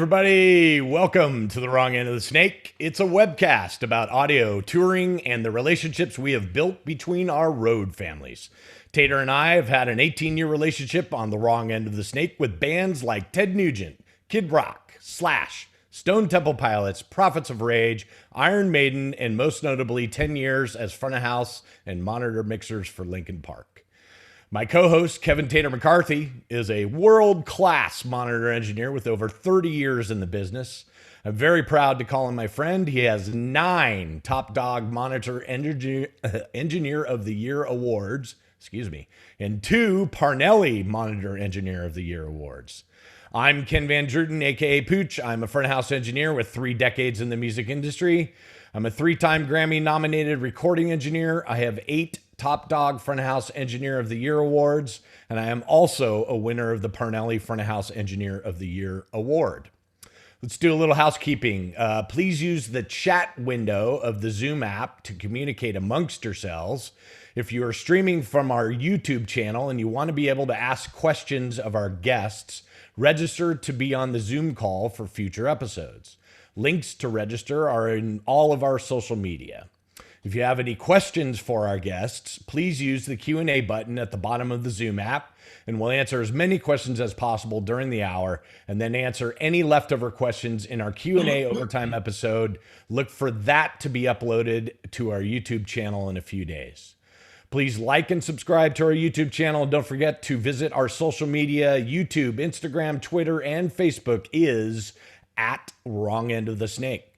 everybody. Welcome to The Wrong End of the Snake. It's a webcast about audio, touring, and the relationships we have built between our road families. Tater and I have had an 18-year relationship on The Wrong End of the Snake with bands like Ted Nugent, Kid Rock, Slash, Stone Temple Pilots, Prophets of Rage, Iron Maiden, and most notably 10 years as front of house and monitor mixers for Linkin Park. My co-host, Kevin Tater McCarthy, is a world-class monitor engineer with over 30 years in the business. I'm very proud to call him my friend. He has 9 Top Dog Monitor Engineer of the Year awards, and 2 Parnelli Monitor Engineer of the Year awards. I'm Ken Van Druten, aka Pooch. I'm a front of house engineer with 3 decades in the music industry. I'm a 3-time Grammy-nominated recording engineer. I have 8 Top Dog Front of House Engineer of the Year awards, and I am also a winner of the Parnelli Front of House Engineer of the Year award. Let's do a little housekeeping. Please use the chat window of the Zoom app to communicate amongst yourselves. If you are streaming from our YouTube channel and you want to be able to ask questions of our guests, register to be on the Zoom call for future episodes. Links to register are in all of our social media. If you have any questions for our guests, please use the Q&A button at the bottom of the Zoom app, and we'll answer as many questions as possible during the hour, and then answer any leftover questions in our Q&A overtime episode. Look for that to be uploaded to our YouTube channel in a few days. Please like and subscribe to our YouTube channel. Don't forget to visit our social media. YouTube, Instagram, Twitter, and Facebook is at Wrong End of the Snake.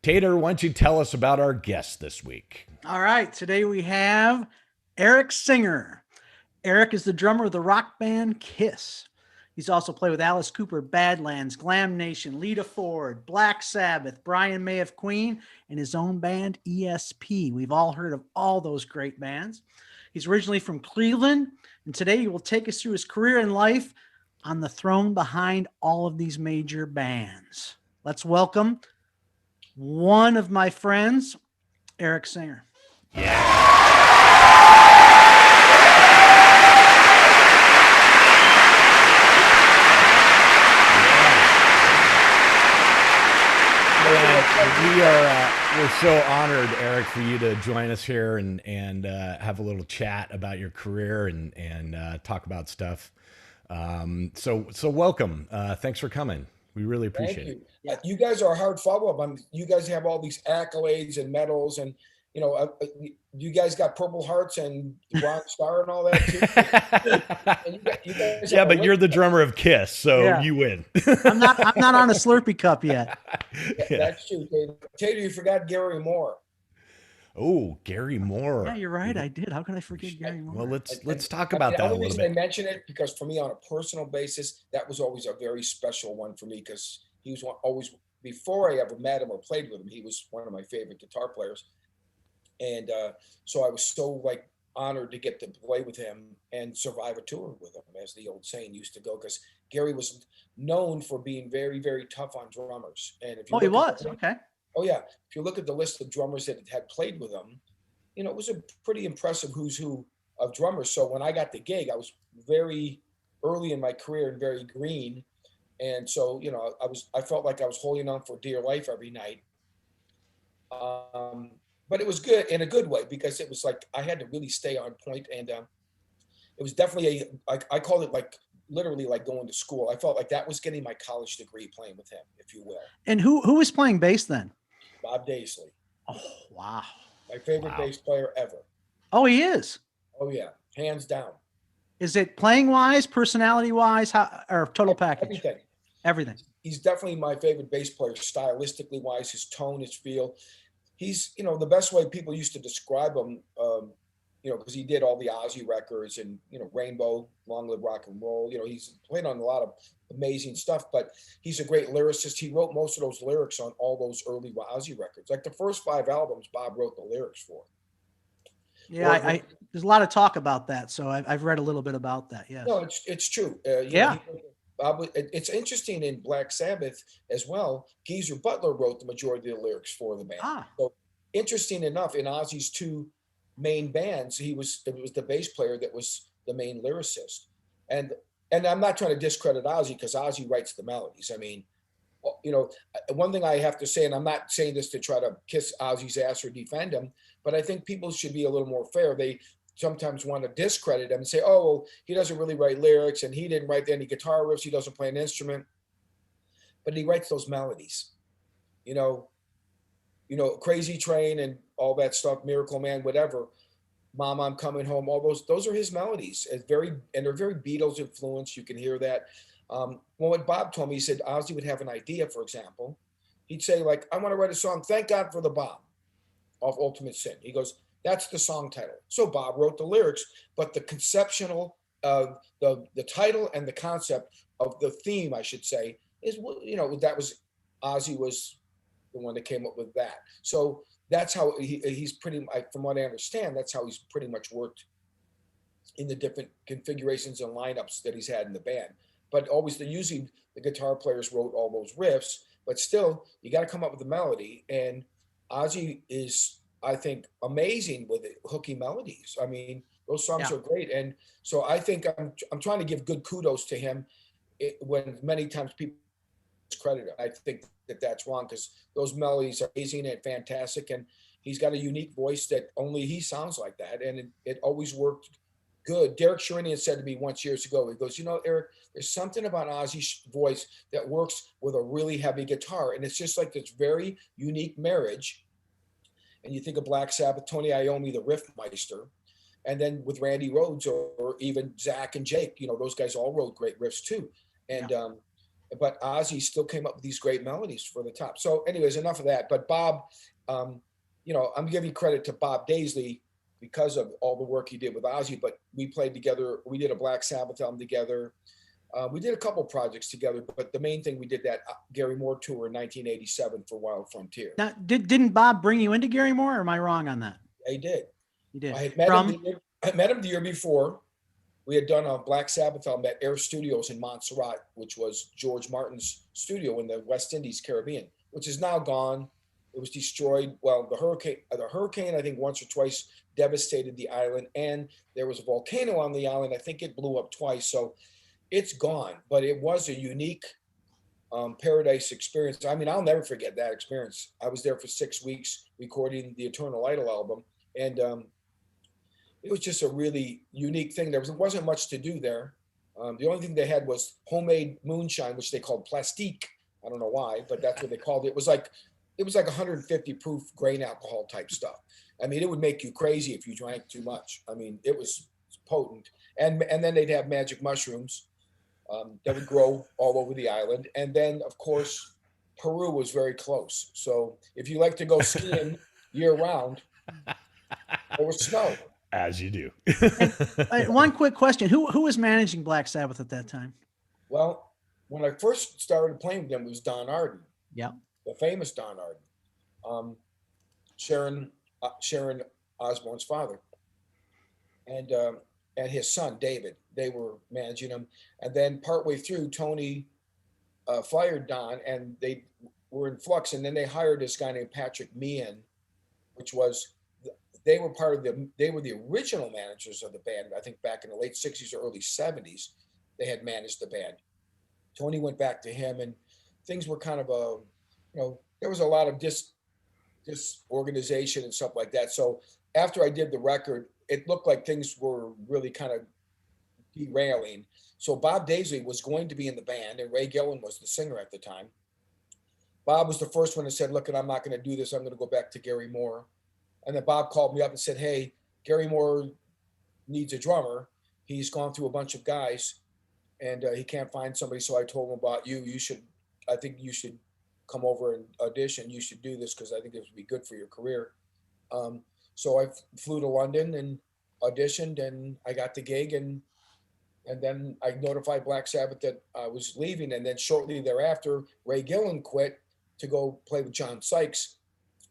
Tater, why don't you tell us about our guest this week? All right. Today we have Eric Singer. Eric is the drummer of the rock band Kiss. He's also played with Alice Cooper, Badlands, Glam Nation, Lita Ford, Black Sabbath, Brian May of Queen, and his own band ESP. We've all heard of all those great bands. He's originally from Cleveland, and today he will take us through his career and life on the throne behind all of these major bands. Let's welcome one of my friends, Eric Singer. We're so honored, Eric, for you to join us here and have a little chat about your career and talk about stuff. So welcome. Thanks for coming. We really appreciate it. Yeah. You guys are a hard follow-up. You guys have all these accolades and medals, and you guys got Purple Hearts and Bronze Star and all that too. And you guys yeah, but you're the drummer of Kiss, so you win. I'm not on a Slurpee cup yet. Yeah. That's true, Tater. Tater, you forgot Gary Moore. Oh, Gary Moore. Yeah, you're right. I did. How can I forget Gary Moore? Well, let's talk about that a little bit. The only reason I mention it because for me, on a personal basis, that was always a very special one for me because he was always, before I ever met him or played with him, he was one of my favorite guitar players. And so I was so honored to get to play with him and survive a tour with him, as the old saying used to go, because Gary was known for being very, very tough on drummers. And if you he was. Okay. Oh, yeah. If you look at the list of drummers that had played with him, it was a pretty impressive who's who of drummers. So when I got the gig, I was very early in my career and very green. And so, I felt like I was holding on for dear life every night. But it was good in a good way because it was like I had to really stay on point. And it was definitely I called it literally like going to school. I felt like that was getting my college degree playing with him, if you will. And who was playing bass then? Bob Daisley. Oh, wow. My favorite bass player ever. Oh, he is? Oh, yeah. Hands down. Is it playing wise, personality wise, or total package? Everything. He's definitely my favorite bass player, stylistically wise, his tone, his feel. He's, the best way people used to describe him, because he did all the Ozzy records and, Rainbow, Long Live Rock and Roll. He's played on a lot of amazing stuff, but he's a great lyricist. He wrote most of those lyrics on all those early Ozzy records. Like the first 5 albums, Bob wrote the lyrics for. Yeah, there's a lot of talk about that, so I've read a little bit about that. Yes. No, it's true. Bob, it's interesting in Black Sabbath as well. Geezer Butler wrote the majority of the lyrics for the band. So interesting enough, in Ozzy's 2 main bands, it was the bass player that was the main lyricist. And I'm not trying to discredit Ozzy because Ozzy writes the melodies. I mean, you know, one thing I have to say, and I'm not saying this to try to kiss Ozzy's ass or defend him, but I think people should be a little more fair. They sometimes want to discredit him and say, oh, well, he doesn't really write lyrics and he didn't write any guitar riffs. He doesn't play an instrument, but he writes those melodies, you know, Crazy Train and all that stuff, Miracle Man, whatever. Mama, I'm Coming Home. All those are his melodies. And they're very Beatles influenced. You can hear that. Well, what Bob told me, he said Ozzy would have an idea, for example. He'd say, like, I want to write a song, Thank God for the Bomb, off Ultimate Sin. He goes, that's the song title. So Bob wrote the lyrics, but the conceptual, the title and the concept of the theme, I should say, is, that was, Ozzy was the one that came up with that. So that's how he's pretty, from what I understand, that's how he's pretty much worked in the different configurations and lineups that he's had in the band. But always usually the guitar players wrote all those riffs, but still you got to come up with a melody. And Ozzy is, I think, amazing with hooky melodies. I mean, those songs are great. And so I think I'm trying to give good kudos to him when many times people credit him. I think that's wrong, because those melodies are amazing and fantastic. And he's got a unique voice that only he sounds like that. And it always worked good. Derek Sherinian said to me once years ago, he goes, Eric, there's something about Ozzy's voice that works with a really heavy guitar. And it's just like this very unique marriage. And you think of Black Sabbath, Tony Iommi, the riff meister, and then with Randy Rhoads or even Zach and Jake, those guys all wrote great riffs too. And, but Ozzy still came up with these great melodies for the top. So anyways, enough of that. But Bob, I'm giving credit to Bob Daisley because of all the work he did with Ozzy, but we played together. We did a Black Sabbath album together. We did a couple projects together, but the main thing, we did that Gary Moore tour in 1987 for Wild Frontier. Now, didn't Bob bring you into Gary Moore, or am I wrong on that? He did. He did. I met him the year before. We had done a Black Sabbath album at Air Studios in Montserrat, which was George Martin's studio in the West Indies, Caribbean, which is now gone. It was destroyed. Well, the hurricane, I think once or twice devastated the island, and there was a volcano on the island. I think it blew up twice. So it's gone, but it was a unique paradise experience. I mean, I'll never forget that experience. I was there for 6 weeks recording the Eternal Idol album, and it was just a really unique thing. There wasn't much to do there. The only thing they had was homemade moonshine, which they called plastique. I don't know why, but that's what they called it. It was like 150 proof grain alcohol type stuff. I mean, it would make you crazy if you drank too much. I mean, it was potent. And then they'd have magic mushrooms that would grow all over the island. And then, of course, Peru was very close. So if you like to go skiing year round, there was snow. As you do. One quick question. Who was managing Black Sabbath at that time? Well, when I first started playing with them, it was Don Arden. Yeah. The famous Don Arden. Sharon Osbourne's father. And his son, David. They were managing him. And then partway through, Tony fired Don, and they were in flux. And then they hired this guy named Patrick Meehan, which was... They were the original managers of the band. I think back in the late 60s or early 70s, they had managed the band. Tony went back to him, and things were kind of there was a lot of disorganization and stuff like that. So after I did the record, it looked like things were really kind of derailing. So Bob Daisley was going to be in the band, and Ray Gillen was the singer at the time. Bob was the first one that said, look, I'm not going to do this. I'm going to go back to Gary Moore. And then Bob called me up and said, hey, Gary Moore needs a drummer. He's gone through a bunch of guys, and he can't find somebody. So I told him about you. I think you should come over and audition. You should do this because I think this would be good for your career. So I flew to London and auditioned, and I got the gig. And then I notified Black Sabbath that I was leaving. And then shortly thereafter, Ray Gillen quit to go play with John Sykes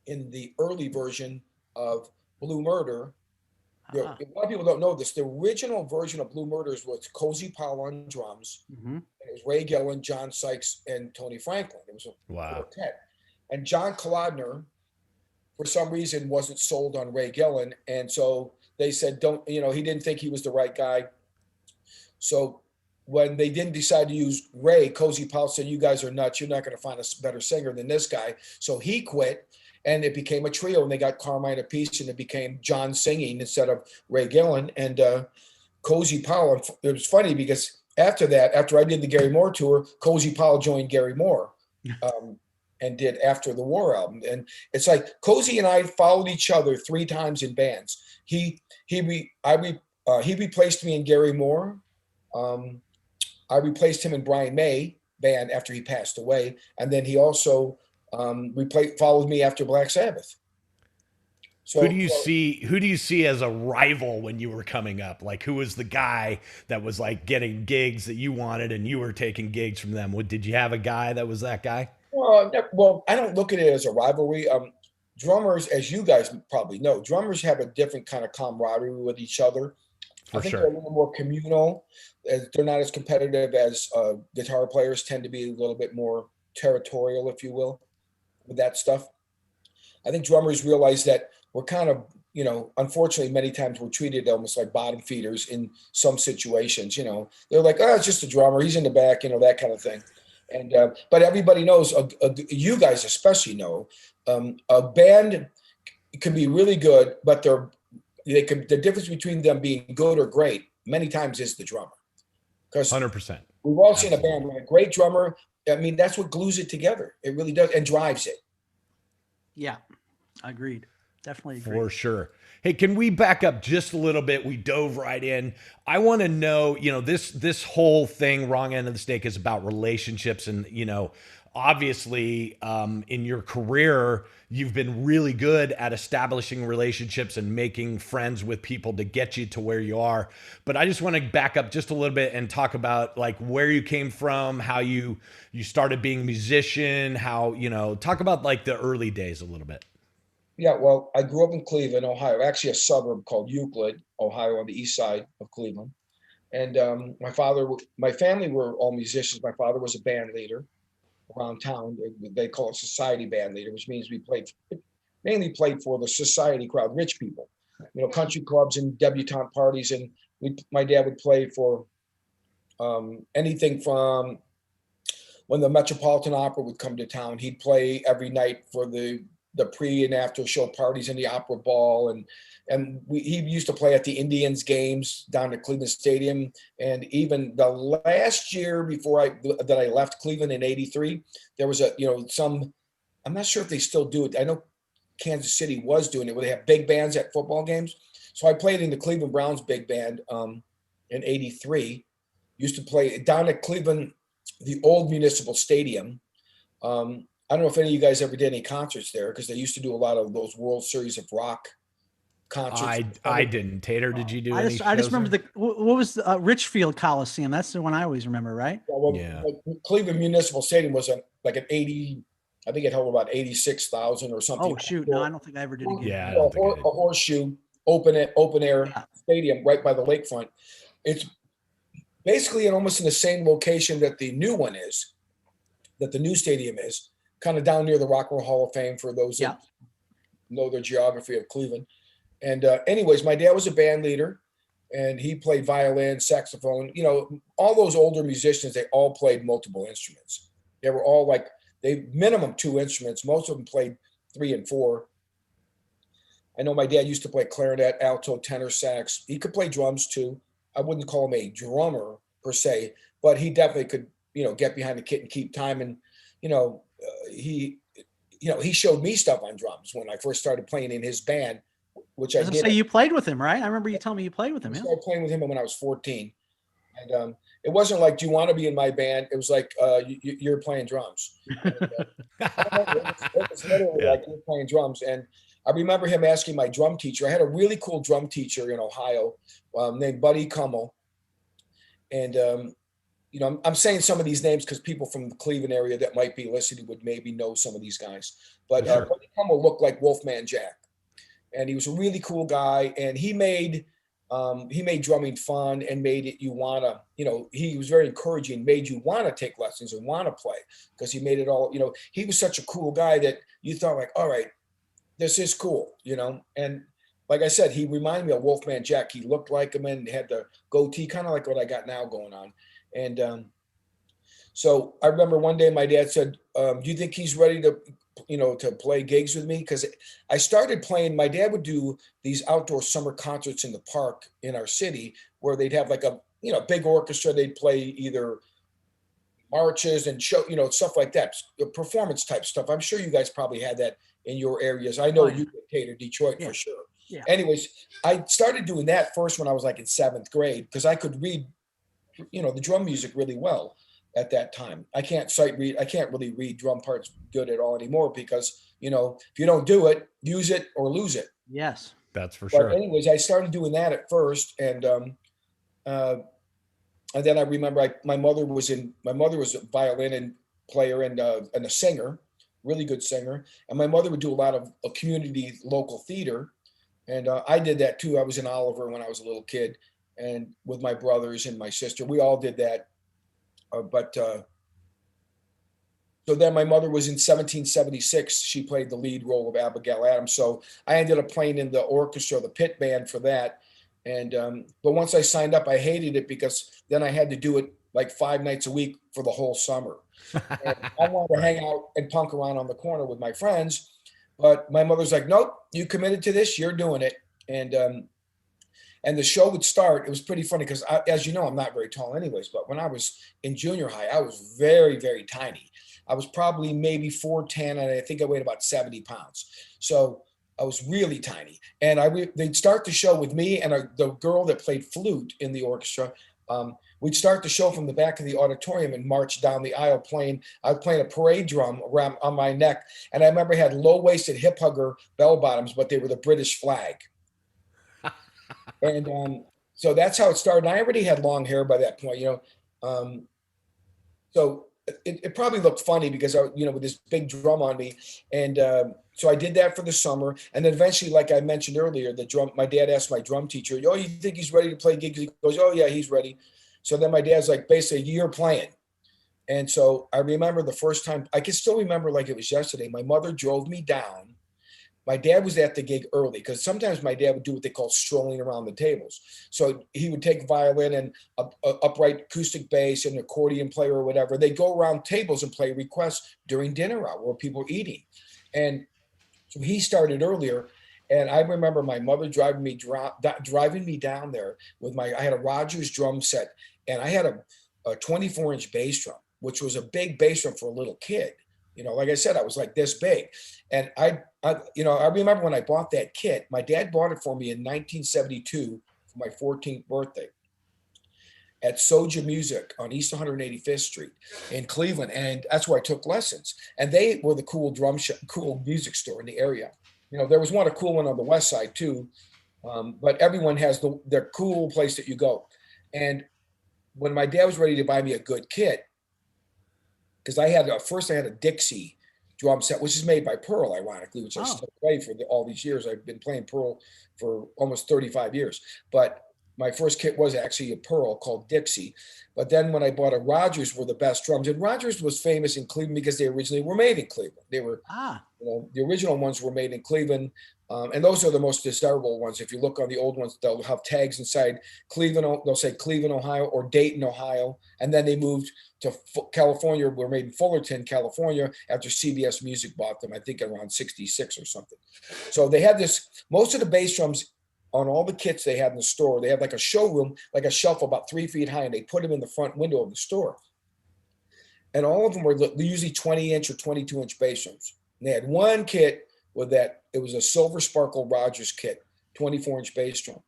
in the early version of Blue Murder. A lot of people don't know this. The original version of Blue Murders was Cozy Powell on drums. Mm-hmm. It was Ray Gillen, John Sykes, and Tony Franklin. It was a quartet. And John Kolodner, for some reason, wasn't sold on Ray Gillen. And so they said, he didn't think he was the right guy. So when they didn't decide to use Ray, Cozy Powell said, "You guys are nuts. You're not going to find a better singer than this guy." So he quit, and it became a trio, and they got Carmine apiece, and it became John singing instead of Ray Gillen and Cozy Powell. It was funny because after that, after I did the Gary Moore tour, Cozy Powell joined Gary Moore and did After the War album. And it's like Cozy and I followed each other 3 times in bands. He replaced me in Gary Moore. I replaced him in Brian May band after he passed away, and then he also followed me after Black Sabbath. So who do you see as a rival when you were coming up? Like, who was the guy that was like getting gigs that you wanted and you were taking gigs from them? Did you have a guy that was that guy? Well, I don't look at it as a rivalry. Drummers, as you guys probably know, drummers have a different kind of camaraderie with each other. I think they're a little more communal. They're not as competitive as guitar players tend to be a little bit more territorial, if you will, with that stuff. I think drummers realize that we're kind of, unfortunately, many times we're treated almost like bottom feeders in some situations. They're like, "Oh, it's just a drummer. He's in the back," that kind of thing. And but everybody knows, you guys especially know, a band can be really good, but the difference between them being good or great many times is the drummer. Because 100%. We've all seen a band with a great drummer. I mean, that's what glues it together. It really does, and drives it. Yeah, agreed. Definitely agreed. For sure. Hey, can we back up just a little bit? We dove right in. I want to know, this whole thing, Wrong End of the Snake, is about relationships. And, obviously, in your career, you've been really good at establishing relationships and making friends with people to get you to where you are. But I just want to back up just a little bit and talk about like where you came from, how you started being a musician, how, talk about like the early days a little bit. Yeah, well, I grew up in Cleveland, Ohio, actually a suburb called Euclid, Ohio, on the east side of Cleveland. And my family were all musicians. My father was a band leader around town. They call it society band leader, which means we mainly played for the society crowd, rich people, country clubs and debutante parties. And my dad would play for anything from when the Metropolitan Opera would come to town. He'd play every night for the pre and after show parties in the Opera Ball, and he used to play at the Indians games down at Cleveland Stadium. And even the last year before I left Cleveland in '83, there was I'm not sure if they still do it. I know Kansas City was doing it, where they have big bands at football games. So I played in the Cleveland Browns big band in '83. Used to play down at Cleveland, the old Municipal Stadium. I don't know if any of you guys ever did any concerts there, because they used to do a lot of those World Series of Rock concerts. I didn't. Tater, did you do I any just remember what was the Richfield Coliseum? That's the one I always remember, right? Yeah. Cleveland Municipal Stadium was like an 80, I think it held about 86,000 or something. Oh shoot, no, I don't think I ever did again. Yeah, A horseshoe open air stadium right by the lakefront. It's basically almost in the same location that the new one is, that the new stadium is, kind of down near the Rock Roll Hall of Fame for those that know the geography of Cleveland. And anyways, my dad was a band leader, and he played violin, saxophone. All those older musicians, they all played multiple instruments. They were all minimum 2 instruments. Most of them played 3 and 4. I know my dad used to play clarinet, alto, tenor, sax. He could play drums too. I wouldn't call him a drummer per se, but he definitely could, get behind the kit and keep time. And, he showed me stuff on drums when I first started playing in his band, which I did. So you played with him, right? I remember you telling me you played with him. I started playing with him when I was 14. And it wasn't like, "Do you want to be in my band?" It was like, "You're playing drums." And, it was literally like, "You're playing drums." And I remember him asking my drum teacher. I had a really cool drum teacher in Ohio named Buddy Kummel. And, I'm saying some of these names because people from the Cleveland area that might be listening would maybe know some of these guys. But Buddy Kummel looked like Wolfman Jack. And he was a really cool guy. And he made drumming fun and made it you want to, he was very encouraging, made you want to take lessons and want to play, because he made it all, he was such a cool guy that you thought like, all right, this is cool, And like I said, he reminded me of Wolfman Jack. He looked like him and had the goatee, kind of like what I got now going on. And so I remember one day my dad said, do you think he's ready to, to play gigs with me? Because I started playing, my dad would do these outdoor summer concerts in the park in our city where they'd have like a, big orchestra. They'd play either marches and show, stuff like that, performance type stuff. I'm sure you guys probably had that in your areas. I know you did, Tater, Detroit for sure. Yeah. Anyways, I started doing that first when I was like in 7th grade because I could read, the drum music really well at that time. I can't sight read. I can't really read drum parts good at all anymore because, if you don't do it, use it or lose it. Yes. That's for sure. But anyways, I started doing that at first. And then I remember my mother was a violin and player and a singer, really good singer. And my mother would do a lot of community local theater. And I did that too. I was in Oliver when I was a little kid and with my brothers and my sister, we all did that. So then my mother was in 1776. She played the lead role of Abigail Adams. So I ended up playing in the orchestra, the pit band for that. And, but once I signed up, I hated it because then I had to do it like 5 nights a week for the whole summer. And I wanted to hang out and punk around on the corner with my friends. But my mother's like, nope, you committed to this, you're doing it. And the show would start. It was pretty funny because, as you know, I'm not very tall anyways. But when I was in junior high, I was very, very tiny. I was probably maybe 4'10", and I think I weighed about 70 pounds. So I was really tiny. And they'd start the show with me and the girl that played flute in the orchestra. We'd start the show from the back of the auditorium and march down the aisle I was playing a parade drum around on my neck. And I remember I had low-waisted hip hugger bell bottoms, but they were the British flag. And so that's how it started. And I already had long hair by that point, so it probably looked funny because with this big drum on me. And so I did that for the summer. And then eventually, like I mentioned earlier, my dad asked my drum teacher, oh, you think he's ready to play gigs? He goes, oh yeah, he's ready. So then my dad's like, basically, you're playing. And so I remember the first time, I can still remember like it was yesterday. My mother drove me down. My dad was at the gig early because sometimes my dad would do what they call strolling around the tables. So he would take violin and a upright acoustic bass and accordion player or whatever. They'd go around tables and play requests during dinner hour where people were eating. And so he started earlier. And I remember my mother driving me down there I had a Rogers drum set and I had a 24-inch bass drum, which was a big bass drum for a little kid. Like I said, I was like this big. And I remember when I bought that kit, my dad bought it for me in 1972 for my 14th birthday at Soja Music on East 185th Street in Cleveland. And that's where I took lessons. And they were the cool cool music store in the area. There was a cool one on the west side too. But everyone has their cool place that you go. And when my dad was ready to buy me a good kit, because I had a Dixie drum set, which is made by Pearl, ironically, which I still play for all these years. I've been playing Pearl for almost 35 years. But my first kit was actually a Pearl called Dixie. But then when I bought a Rogers were the best drums. And Rogers was famous in Cleveland because they originally were made in Cleveland. They were, the original ones were made in Cleveland. And those are the most desirable ones. If you look on the old ones, they'll have tags inside Cleveland. They'll say Cleveland, Ohio, or Dayton, Ohio. And then they moved to California, were made in Fullerton, California, after CBS Music bought them, I think around 66 or something. So they had most of the bass drums on all the kits they had in the store. They had like a showroom, like a shelf about 3 feet high, and they put them in the front window of the store. And all of them were usually 20-inch or 22-inch bass drums. And they had one kit with that. It was a Silver Sparkle Rogers kit, 24-inch bass drum.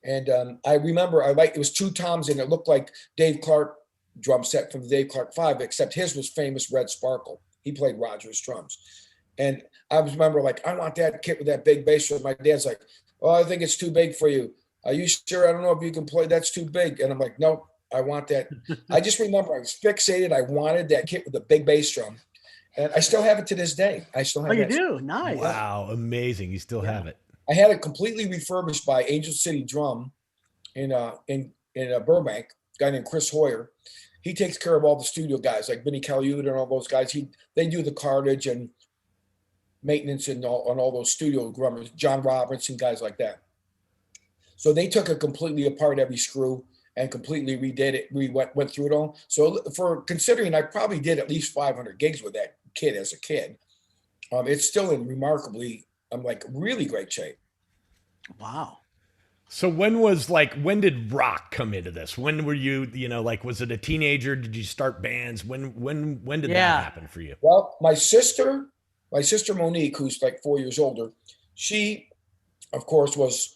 And I remember it was 2 toms, and it looked like Dave Clark drum set from the Dave Clark 5, except his was famous Red Sparkle. He played Rogers drums. And I remember I want that kit with that big bass drum. My dad's like, oh, I think it's too big for you. Are you sure? I don't know if you can play. That's too big. And I'm like, no, I want that. I just remember I was fixated. I wanted that kit with the big bass drum. And I still have it to this day. I still have it. Oh, you do? Nice. Wow, amazing. You still have it. I had it completely refurbished by Angel City Drum in Burbank, a guy named Chris Hoyer. He takes care of all the studio guys like Vinny Caliuta and all those guys. They do the cartage and maintenance and all those studio drummers, John Roberts and guys like that. So they took it completely apart, every screw, and completely redid it. We went through it all. So for considering, I probably did at least 500 gigs with that kid as a kid. It's still in remarkably, I'm like really great shape. Wow. So when did rock come into this? When were you, like, was it a teenager? Did you start bands? When did that happen for you? Well, my sister Monique, who's like 4 years older, she, of course, was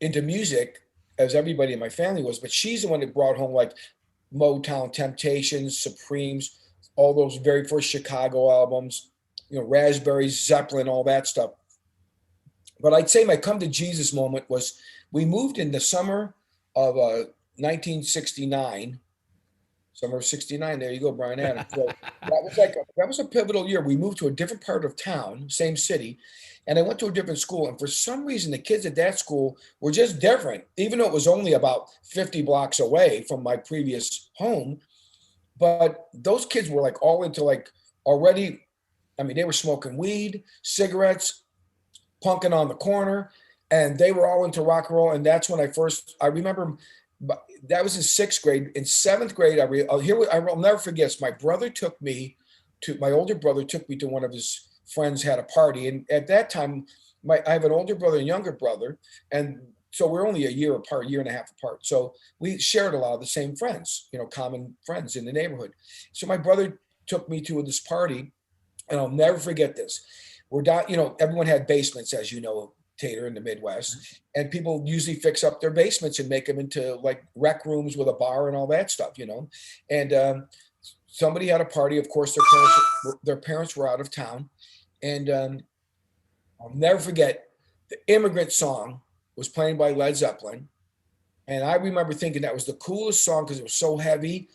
into music as everybody in my family was, but she's the one that brought home like Motown, Temptations, Supremes, all those very first Chicago albums, Raspberries, Zeppelin, all that stuff. But I'd say my come to Jesus moment was we moved in the summer of 1969. Summer of 69. There you go, Brian Adams. So that was a pivotal year. We moved to a different part of town, same city, and I went to a different school. And for some reason, the kids at that school were just different, even though it was only about 50 blocks away from my previous home. But those kids were like all into like already. I mean, they were smoking weed, cigarettes, punking on the corner, and they were all into rock and roll. And that's when I remember that was in 6th grade. In 7th grade, I'll never forget this. My older brother took me to one of his friends had a party. And at that time, I have an older brother and younger brother. And so we're only a year apart, year and a half apart. So we shared a lot of the same friends, common friends in the neighborhood. So my brother took me to this party. And I'll never forget this. We're down, everyone had basements, as you know, Tater, in the Midwest, and people usually fix up their basements and make them into like rec rooms with a bar and all that stuff, And somebody had a party. Of course, their parents were out of town, and I'll never forget the Immigrant Song was playing by Led Zeppelin, and I remember thinking that was the coolest song because it was so heavy.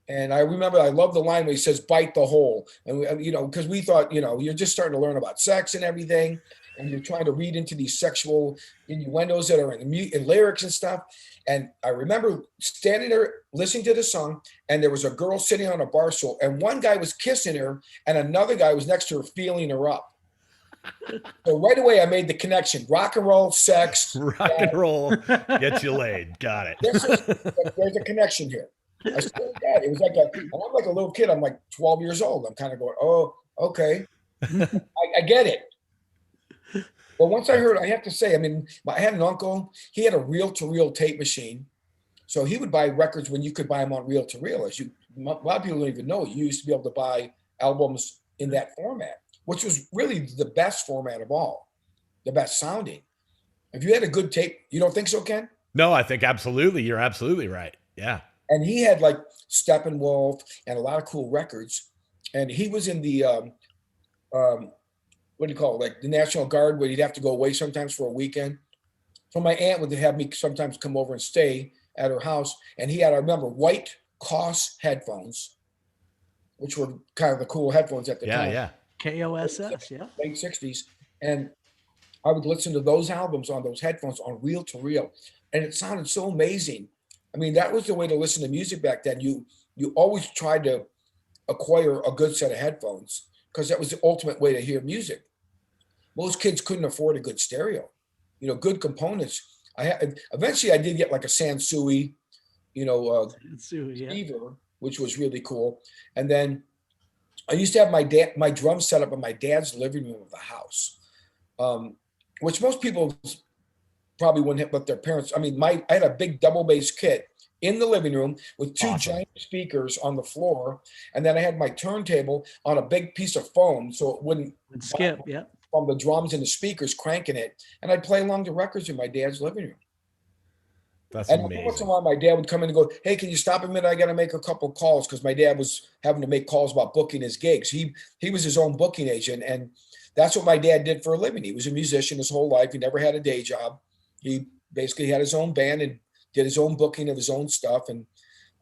And I remember I love the line where he says, "Bite the hole." And, because we thought, you're just starting to learn about sex and everything. And you're trying to read into these sexual innuendos that are in lyrics and stuff. And I remember standing there listening to the song, and there was a girl sitting on a bar stool, and one guy was kissing her, and another guy was next to her feeling her up. So right away, I made the connection: rock and roll, sex. Rock and roll, get you laid. Got it. There's a connection here. I still got it. It was like I'm like a little kid. I'm like 12 years old. I'm kind of going, oh, okay. I get it. But once I heard, I have to say, I had an uncle. He had a reel-to-reel tape machine. So he would buy records when you could buy them on reel-to-reel. A lot of people don't even know. You used to be able to buy albums in that format, which was really the best format of all, the best sounding. If you had a good tape, you don't think so, Ken? No, I think absolutely. You're absolutely right. Yeah. And he had like Steppenwolf and a lot of cool records. And he was in the, what do you call it? Like the National Guard, where he'd have to go away sometimes for a weekend. So my aunt would have me sometimes come over and stay at her house. And he had, I remember, white KOS headphones, which were kind of the cool headphones at the time. Yeah. KOSS, yeah. Late 60s. And I would listen to those albums on those headphones on reel to reel. And it sounded so amazing. That was the way to listen to music back then. You always tried to acquire a good set of headphones because that was the ultimate way to hear music. Most kids couldn't afford a good stereo, good components. Eventually I did get like a Sansui, Beaver, which was really cool. And then I used to have my drum set up in my dad's living room of the house, which most people probably wouldn't have let their parents. I had a big double bass kit in the living room with two giant speakers on the floor. And then I had my turntable on a big piece of foam so it wouldn't skip, yeah. From the drums and the speakers cranking it. And I'd play along the records in my dad's living room. That's and amazing. Once in a while, my dad would come in and go, "Hey, can you stop a minute? I got to make a couple of calls," because my dad was having to make calls about booking his gigs. He was his own booking agent. And that's what my dad did for a living. He was a musician his whole life. He never had a day job. He basically had his own band and did his own booking of his own stuff. And,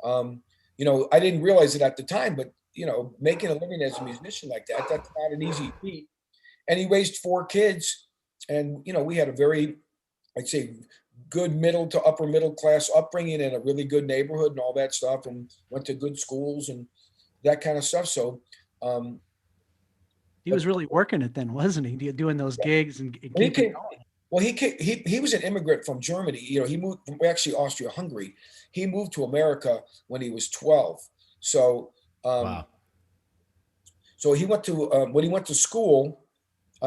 I didn't realize it at the time, but, making a living as a musician like that, that's not an easy feat. And he raised 4 kids. And, we had a very, I'd say, good middle to upper middle class upbringing in a really good neighborhood and all that stuff, and went to good schools and that kind of stuff. So he was really working it then, wasn't he? Doing those gigs and keeping going. Well, he was an immigrant from Germany. You know, he moved from actually Austria-Hungary. He moved to America when he was 12. So, Wow. so he went to when he went to school,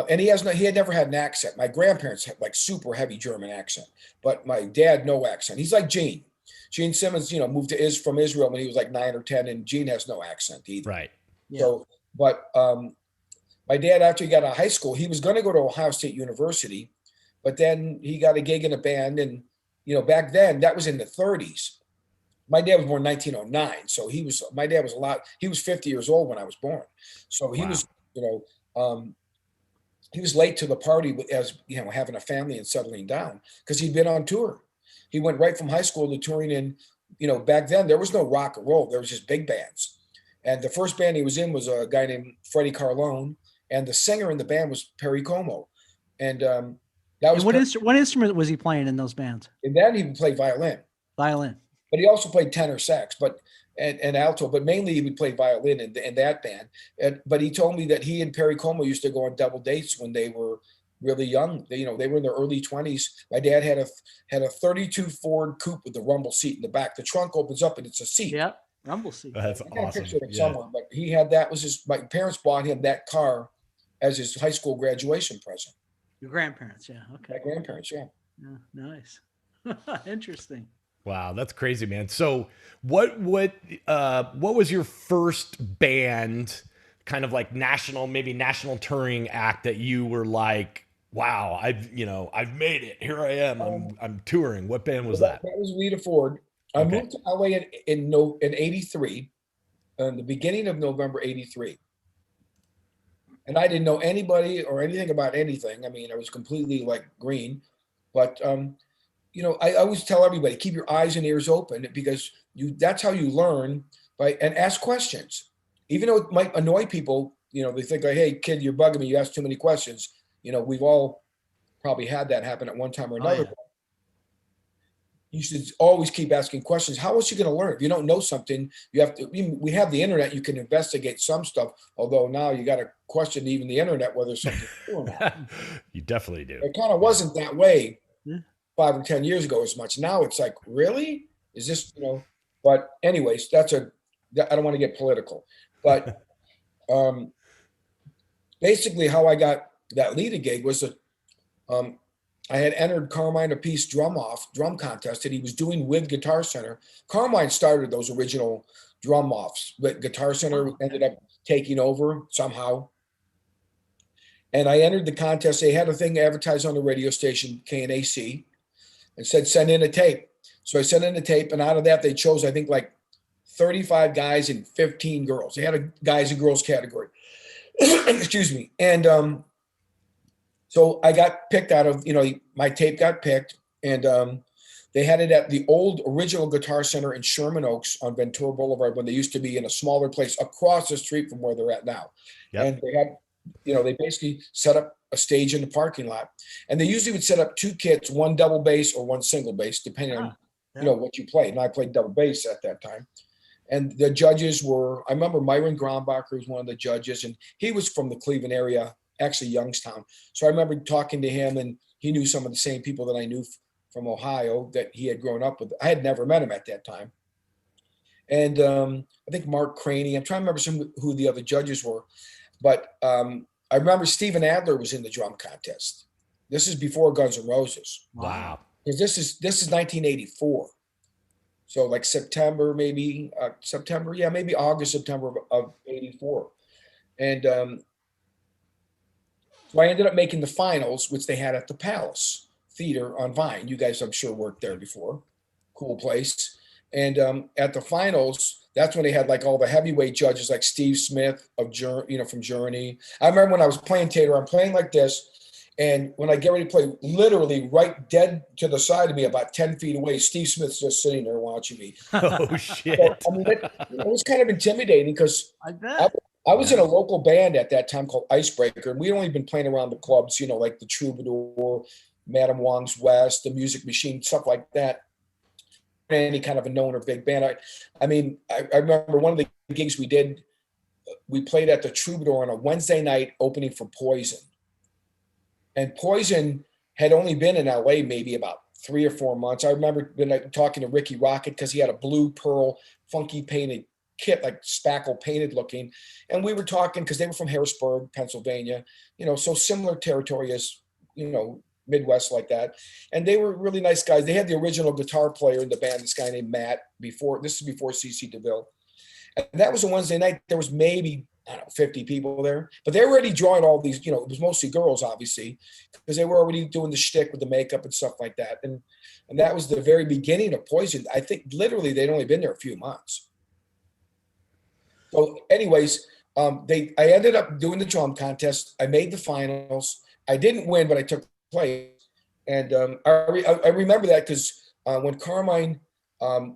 and he had never had an accent. My grandparents had like super heavy German accent, but my dad no accent. He's like Gene. Gene Simmons, you know, moved from Israel when he was like 9 or 10, and Gene has no accent either. Right. Yeah. So, but my dad, after he got out of high school, he was going to go to Ohio State University, but then he got a gig in a band, and you know, back then that was in the 30s. My dad was born in 1909, so my dad was he was 50 years old when I was born, so he was, you know, he was late to the party as you know, having a family and settling down because he'd been on tour. He went right from high school to touring in, you know, back then there was no rock and roll, there was just big bands, and the first band he was in was a guy named Freddie Carlone, and the singer in the band was Perry Como, and that was. And what instrument was he playing in those bands? And then he would play violin. Violin. But he also played tenor sax, and alto, but mainly he would play violin in that band. But he told me that he and Perry Como used to go on double dates when they were really young. They were in their early 20s. My dad had a 32 Ford coupe with the rumble seat in the back. The trunk opens up and it's a seat. Yep, rumble seat. That's awesome. Picture it somewhere, but he had that. My parents bought him that car as his high school graduation present. Your grandparents, yeah. Okay. My grandparents, yeah. Yeah, nice. Interesting. Wow, that's crazy, man. So what was your first band, kind of like national touring act that you were like, wow, I've made it. Here I am. I'm touring. What band was that? That was Rita Ford. I moved to LA in 83, in the beginning of November 83. And I didn't know anybody or anything about anything. I mean, I was completely like green, but you know, I always tell everybody, keep your eyes and ears open because that's how you learn and ask questions. Even though it might annoy people, you know, they think like, hey kid, you're bugging me. You ask too many questions. You know, we've all probably had that happen at one time or another. Oh, yeah. You should always keep asking questions. How else are you going to learn? If you don't know something, you have to, we have the internet, you can investigate some stuff. Although now you got to question even the internet, whether something's true or not. You definitely do. It kind of wasn't that way. Yeah. 5 or 10 years ago as much. Now it's like, really? Is this, you know, but anyways, I don't want to get political, but basically how I got that lead gig was that I had entered Carmine Apiece drum contest that he was doing with Guitar Center. Carmine started those original drum offs, but Guitar Center ended up taking over somehow. And I entered the contest. They had a thing advertised on the radio station, KNAC, and said, send in a tape. So I sent in a tape, and out of that, they chose, I think, like 35 guys and 15 girls. They had a guys and girls category. Excuse me. And so I got picked out of, you know, my tape got picked, and they had it at the old original Guitar Center in Sherman Oaks on Ventura Boulevard when they used to be in a smaller place across the street from where they're at now. Yep. And they had, you know, they basically set up a stage in the parking lot, and they usually would set up 2 kits, 1 double bass or 1 single bass, depending on, you know, what you played. And I played double bass at that time. And the judges were, I remember Myron Grombacher was one of the judges, and he was from the Cleveland area, actually Youngstown. So I remember talking to him, and he knew some of the same people that I knew from Ohio that he had grown up with. I had never met him at that time. And I think Mark Craney, I'm trying to remember who the other judges were, but I remember Steven Adler was in the drum contest. This is before Guns N' Roses. Wow. Because this is 1984. So like September, maybe maybe August, September of 84. And so I ended up making the finals, which they had at the Palace Theater on Vine. You guys, I'm sure, worked there before. Cool place. And at the finals, that's when they had like all the heavyweight judges like Steve Smith from Journey. I remember when I was playing Tater, I'm playing like this. And when I get ready to play, literally right dead to the side of me, about 10 feet away, Steve Smith's just sitting there watching me. Oh, shit. So, I mean, it was kind of intimidating because I was in a local band at that time called Icebreaker. And we'd only been playing around the clubs, you know, like the Troubadour, Madame Wong's West, the Music Machine, stuff like that. Any kind of a known or big band. I mean, I remember one of the gigs we did, we played at the Troubadour on a Wednesday night opening for Poison. And Poison had only been in LA maybe about 3 or 4 months. I remember talking to Ricky Rocket because he had a blue pearl funky painted kit, like spackle painted looking. And we were talking because they were from Harrisburg, Pennsylvania, so similar territory as, Midwest like that. And they were really nice guys. They had the original guitar player in the band, this guy named Matt, this is before CC DeVille. And that was a Wednesday night. There was maybe, I don't know, 50 people there, but they were already drawing all these, it was mostly girls, obviously, because they were already doing the shtick with the makeup and stuff like that. And that was the very beginning of Poison. I think literally they'd only been there a few months. So anyways, I ended up doing the drum contest. I made the finals. I didn't win, but I took place. And I remember that because when Carmine,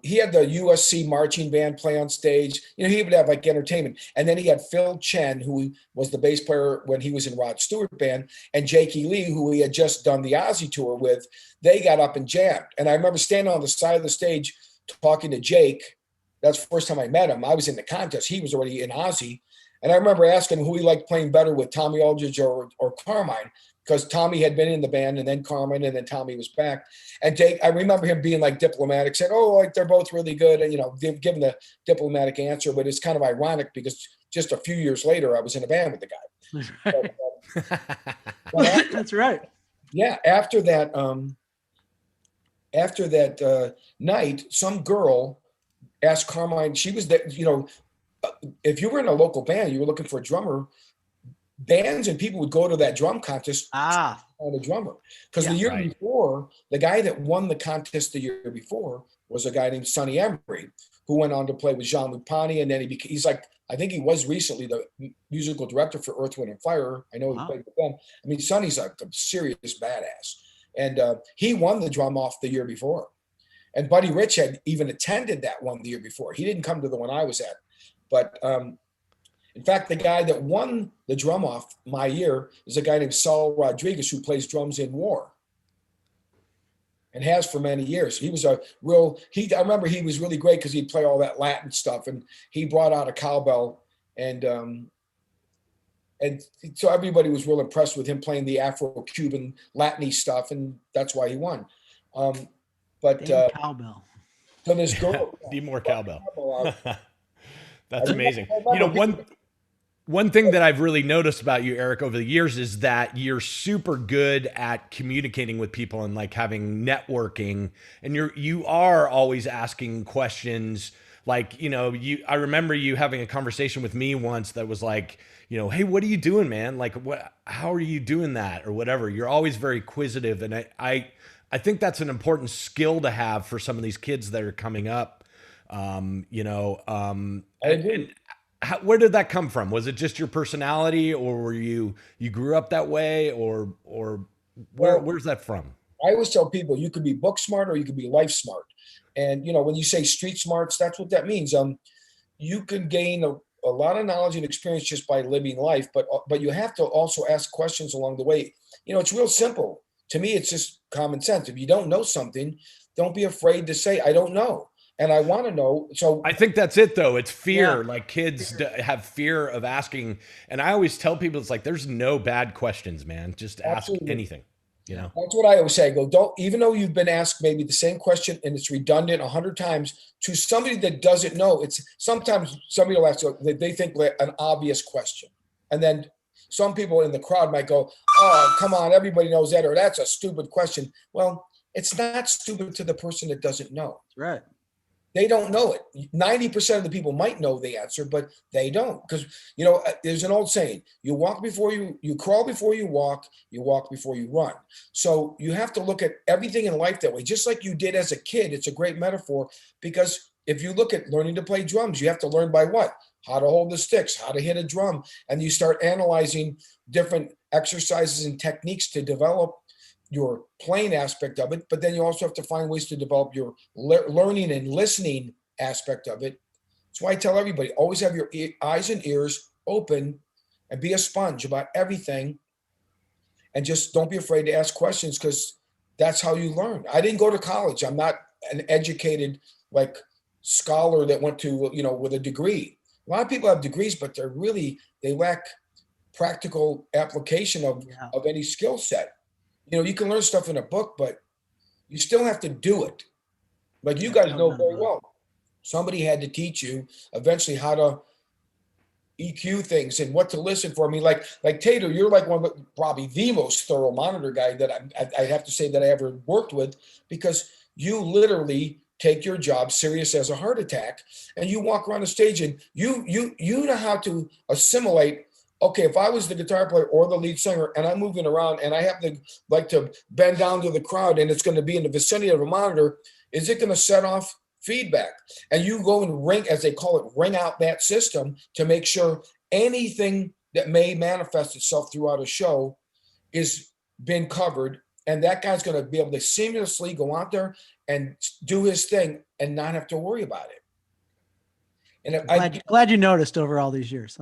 he had the USC marching band play on stage. He would have like entertainment. And then he had Phil Chen, who was the bass player when he was in Rod Stewart band, and Jakey Lee, who he had just done the Ozzy tour with. They got up and jammed. And I remember standing on the side of the stage talking to Jake. That's the first time I met him. I was in the contest. He was already in Ozzy. And I remember asking him who he liked playing better with, Tommy Aldridge or Carmine, because Tommy had been in the band and then Carmine and then Tommy was back. And Jake, I remember him being like diplomatic, said, "Oh, like they're both really good." And, giving the diplomatic answer, but it's kind of ironic because just a few years later, I was in a band with the guy. But, that's right. Yeah. After that night, some girl asked Carmine, she was that, if you were in a local band, you were looking for a drummer, bands and people would go to that drum contest on a drummer. Because the year before, the guy that won the contest the year before was a guy named Sonny Emery, who went on to play with Jean-Luc Ponty. And then he's like, I think he was recently the musical director for Earth, Wind and Fire. I know he played with them. I mean, Sonny's like a serious badass. And he won the drum off the year before. And Buddy Rich had even attended that one the year before. He didn't come to the one I was at. But in fact, the guy that won the drum off my year is a guy named Saul Rodriguez, who plays drums in War and has for many years. He was I remember he was really great because he'd play all that Latin stuff, and he brought out a cowbell, and so everybody was real impressed with him playing the Afro-Cuban Latin-y stuff, and that's why he won. Cowbell. So this girl, need more cowbell. That's amazing. One thing that I've really noticed about you, Eric, over the years is that you're super good at communicating with people and like having networking, and you are always asking questions. Like, I remember you having a conversation with me once that was like, hey, what are you doing, man? Like, how are you doing that or whatever? You're always very inquisitive. And I think that's an important skill to have for some of these kids that are coming up. Where did that come from? Was it just your personality, or were you grew up that way, or where's that from? I always tell people you could be book smart or you could be life smart. And, when you say street smarts, that's what that means. You can gain a lot of knowledge and experience just by living life, but you have to also ask questions along the way. It's real simple. To me, it's just common sense. If you don't know something, don't be afraid to say, I don't know. And I want to know. So I think that's it, though. It's fear. Yeah. Like kids have fear of asking. And I always tell people, it's like, there's no bad questions, man. Just ask anything. That's what I always say. Even though you've been asked maybe the same question and it's redundant 100 times to somebody that doesn't know, it's sometimes somebody will ask that they think like an obvious question. And then some people in the crowd might go, "Oh, come on, everybody knows that," or "That's a stupid question." Well, it's not stupid to the person that doesn't know. Right. They don't know it. 90% of the people might know the answer, but they don't. Because, there's an old saying, you crawl before you walk before you run. So you have to look at everything in life that way, just like you did as a kid. It's a great metaphor, because if you look at learning to play drums, you have to learn by what? How to hold the sticks, how to hit a drum. And you start analyzing different exercises and techniques to develop your playing aspect of it, but then you also have to find ways to develop your learning and listening aspect of it. That's why I tell everybody, always have your eyes and ears open and be a sponge about everything. And just don't be afraid to ask questions, because that's how you learn. I didn't go to college. I'm not an educated like scholar that went to, with a degree. A lot of people have degrees, but they lack practical application of any skill set. You can learn stuff in a book, but you still have to do it. Like you guys know very well. Somebody had to teach you eventually how to EQ things and what to listen for. I mean, like Tater, you're like one of probably the most thorough monitor guy that I have to say that I ever worked with, because you literally take your job serious as a heart attack, and you walk around the stage and you know how to assimilate. Okay, if I was the guitar player or the lead singer and I'm moving around and I have to like to bend down to the crowd and it's going to be in the vicinity of a monitor, is it going to set off feedback? And you go and ring, as they call it, ring out that system to make sure anything that may manifest itself throughout a show is been covered. And that guy's going to be able to seamlessly go out there and do his thing and not have to worry about it. And glad you noticed over all these years.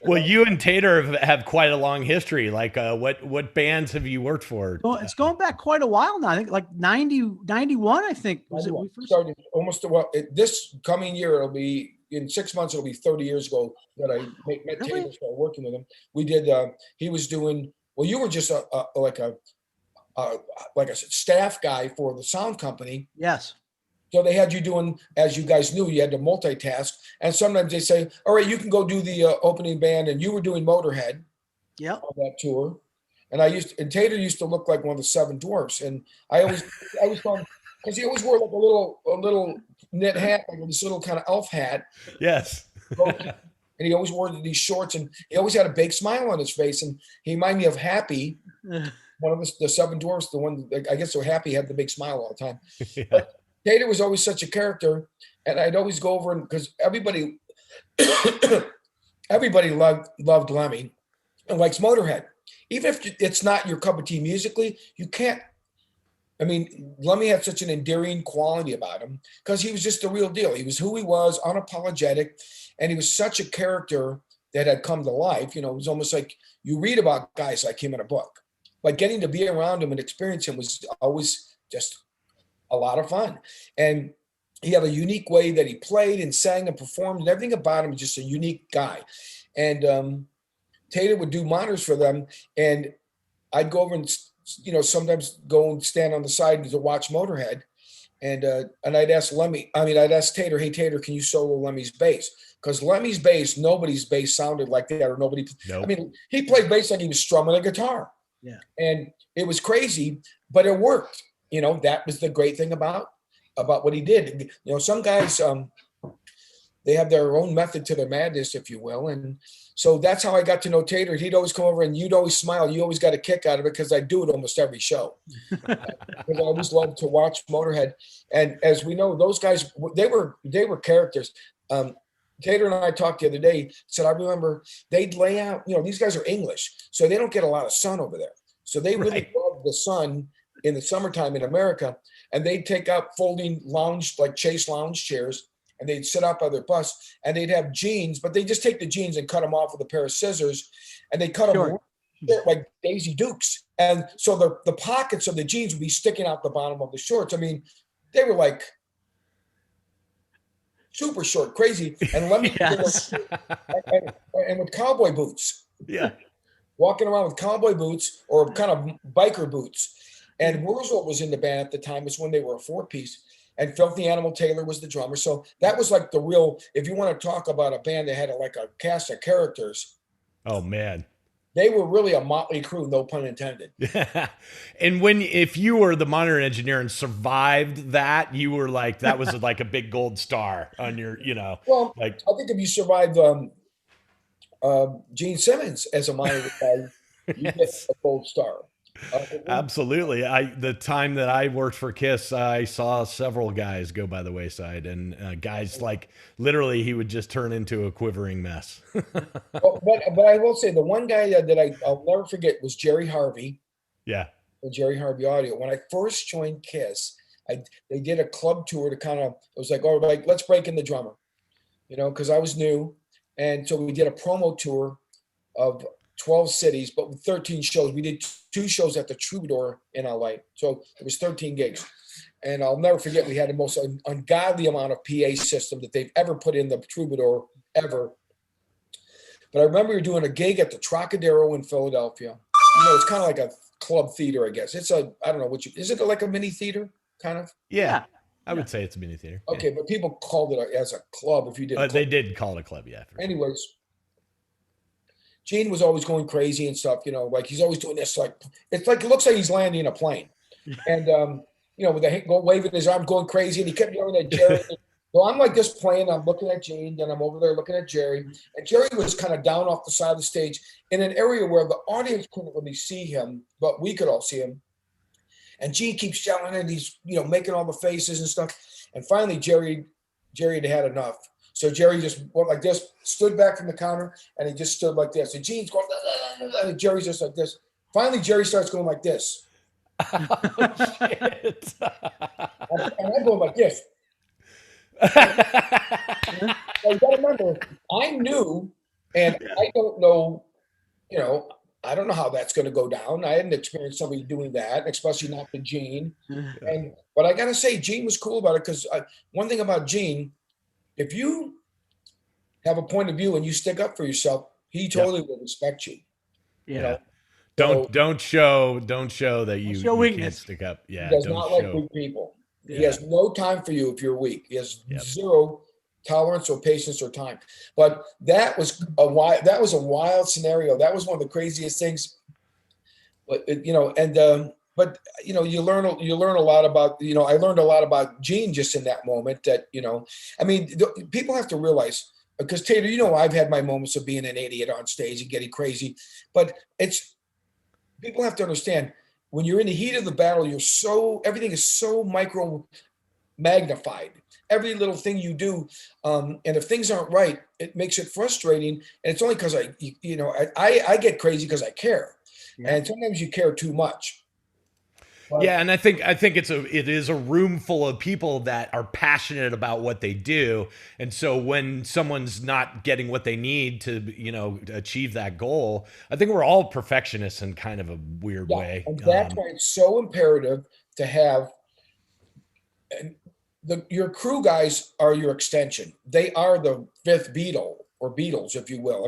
Well, you and Tater have quite a long history. Like, what bands have you worked for? Well, it's going back quite a while now. I think like 91, I think. Was it? We first started almost, this coming year, it'll be, in 6 months, it'll be 30 years ago that I met Tater, started working with him. We did, he was doing, well, you were just like a staff guy for the sound company. Yes. So they had you doing, as you guys knew, you had to multitask. And sometimes they say, all right, you can go do the opening band. And you were doing Motorhead on that tour. And Tater used to look like one of the Seven Dwarfs. And I always thought, because he always wore like a little knit hat, like this little kind of elf hat. Yes. And he always wore these shorts, and he always had a big smile on his face. And he reminded me of Happy, one of the Seven Dwarfs, the one, I guess so Happy had the big smile all the time. Yeah. But Tater was always such a character, and I'd always go over, and because everybody loved Lemmy and likes Motorhead. Even if it's not your cup of tea musically, you can't. I mean, Lemmy had such an endearing quality about him because he was just the real deal. He was who he was, unapologetic, and he was such a character that had come to life. It was almost like you read about guys like him in a book. Like getting to be around him and experience him was always just a lot of fun. And he had a unique way that he played and sang and performed, and everything about him was just a unique guy. And Tater would do monitors for them, and I'd go over and sometimes go and stand on the side to watch Motorhead, and I'd ask Tater, hey Tater, can you solo Lemmy's bass? Because Lemmy's bass, nobody's bass sounded like that, or nobody. Nope. I mean, he played bass like he was strumming a guitar. Yeah, and it was crazy, but it worked. That was the great thing about what he did. Some guys, they have their own method to their madness, if you will. And so that's how I got to know Tater. He'd always come over and you'd always smile. You always got a kick out of it because I do it almost every show. Because I always loved to watch Motorhead. And as we know, those guys, they were characters. Tater and I talked the other day, said, I remember they'd lay out, these guys are English, so they don't get a lot of sun over there. So they really love the sun in the summertime in America, and they'd take out folding lounge, like Chase lounge chairs, and they'd sit up by their bus, and they'd have jeans, but they just take the jeans and cut them off with a pair of scissors, and they cut them short, like Daisy Dukes. And so the pockets of the jeans would be sticking out the bottom of the shorts. I mean, they were like super short, crazy. And let me and with cowboy boots. Yeah. Walking around with cowboy boots or kind of biker boots. And Wurzel was in the band at the time. It's when they were a 4-piece. And Filthy Animal Taylor was the drummer. So that was like the real, if you want to talk about a band that had like a cast of characters. Oh, man. They were really a motley crew, no pun intended. And if you were the monitor engineer and survived that, you were like, that was like a big gold star on your, Well, like, I think if you survived Gene Simmons as a monitor guy, you get a gold star. Absolutely. The time that I worked for KISS, I saw several guys go by the wayside, and guys like literally he would just turn into a quivering mess. but I will say the one guy that I'll never forget was Jerry Harvey. Yeah. Jerry Harvey Audio. When I first joined KISS, they did a club tour to kind of, it was like, all right, let's break in the drummer, because I was new. And so we did a promo tour of 12 cities, but with 13 shows. We did 2 shows at the Troubadour in LA. So it was 13 gigs. And I'll never forget, we had the most ungodly amount of PA system that they've ever put in the Troubadour ever. But I remember we were doing a gig at the Trocadero in Philadelphia. it's kind of like a club theater, I guess. It's I don't know is it like a mini theater kind of? Yeah. I would say it's a mini theater. Okay, but people called it as a club if you did. They did call it a club, yeah. Anyways, Gene was always going crazy and stuff, like he's always doing this, like it looks like he's landing a plane, and with the waving his arm, going crazy, and he kept yelling at Jerry. So I'm like this playing, I'm looking at Gene, then I'm over there looking at Jerry, and Jerry was kind of down off the side of the stage in an area where the audience couldn't really see him, but we could all see him. And Gene keeps yelling, and he's making all the faces and stuff. And finally, Jerry had enough. So Jerry just went like this, stood back from the counter, and he just stood like this. And Gene's going, and Jerry's just like this. Finally, Jerry starts going like this. Oh, shit. And I'm going like this. So you got to remember, I knew, and I don't know, I don't know how that's going to go down. I hadn't experienced somebody doing that, especially not the Gene. But I got to say, Gene was cool about it because one thing about Gene, if you have a point of view and you stick up for yourself, he totally will respect you. Yeah. Don't show that you can't stick up. Yeah. He does not like weak people. Yeah. He has no time for you if you're weak. He has zero tolerance or patience or time. But that was a wild scenario. That was one of the craziest things. But you learn a lot about, I learned a lot about Gene just in that moment that, people have to realize, because Tater, I've had my moments of being an idiot on stage and getting crazy, but people have to understand when you're in the heat of the battle, everything is so micro magnified. Every little thing you do, and if things aren't right, it makes it frustrating. And it's only because I get crazy because I care, and sometimes you care too much. But, and I think it is a room full of people that are passionate about what they do, and so when someone's not getting what they need to achieve that goal, I think we're all perfectionists in kind of a weird way. And that's why it's so imperative to have. Your crew guys are your extension. They are the fifth Beatle or Beatles, if you will.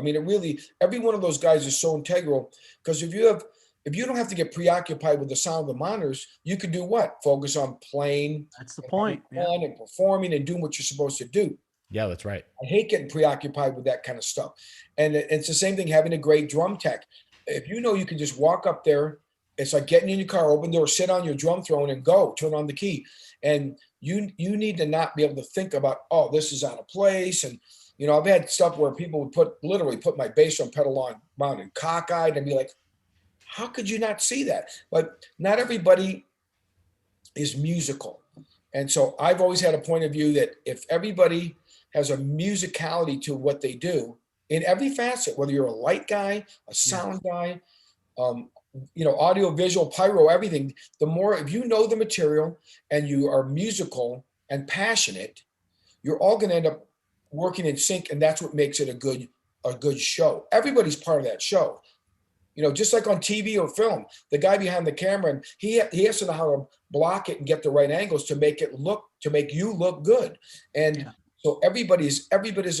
Every one of those guys is so integral, because if you don't have to get preoccupied with the sound of the monitors, you can do what? Focus on playing. That's the point. And performing and doing what you're supposed to do. Yeah, that's right. I hate getting preoccupied with that kind of stuff. And it's the same thing having a great drum tech. If you can just walk up there, it's like getting in your car, open door, sit on your drum throne and go, turn on the key. And you need to not be able to think about, oh, this is out of place. And, I've had stuff where people would literally put my bass drum pedal on mounted cockeyed and be like, how could you not see that? But not everybody is musical. And so I've always had a point of view that if everybody has a musicality to what they do in every facet, whether you're a light guy, a sound guy, audio, visual, pyro, everything, the more, if you know the material and you are musical and passionate, you're all going to end up working in sync. And that's what makes it a good show. Everybody's part of that show. Just like on TV or film, the guy behind the camera, and he has to know how to block it and get the right angles to make you look good. And so everybody's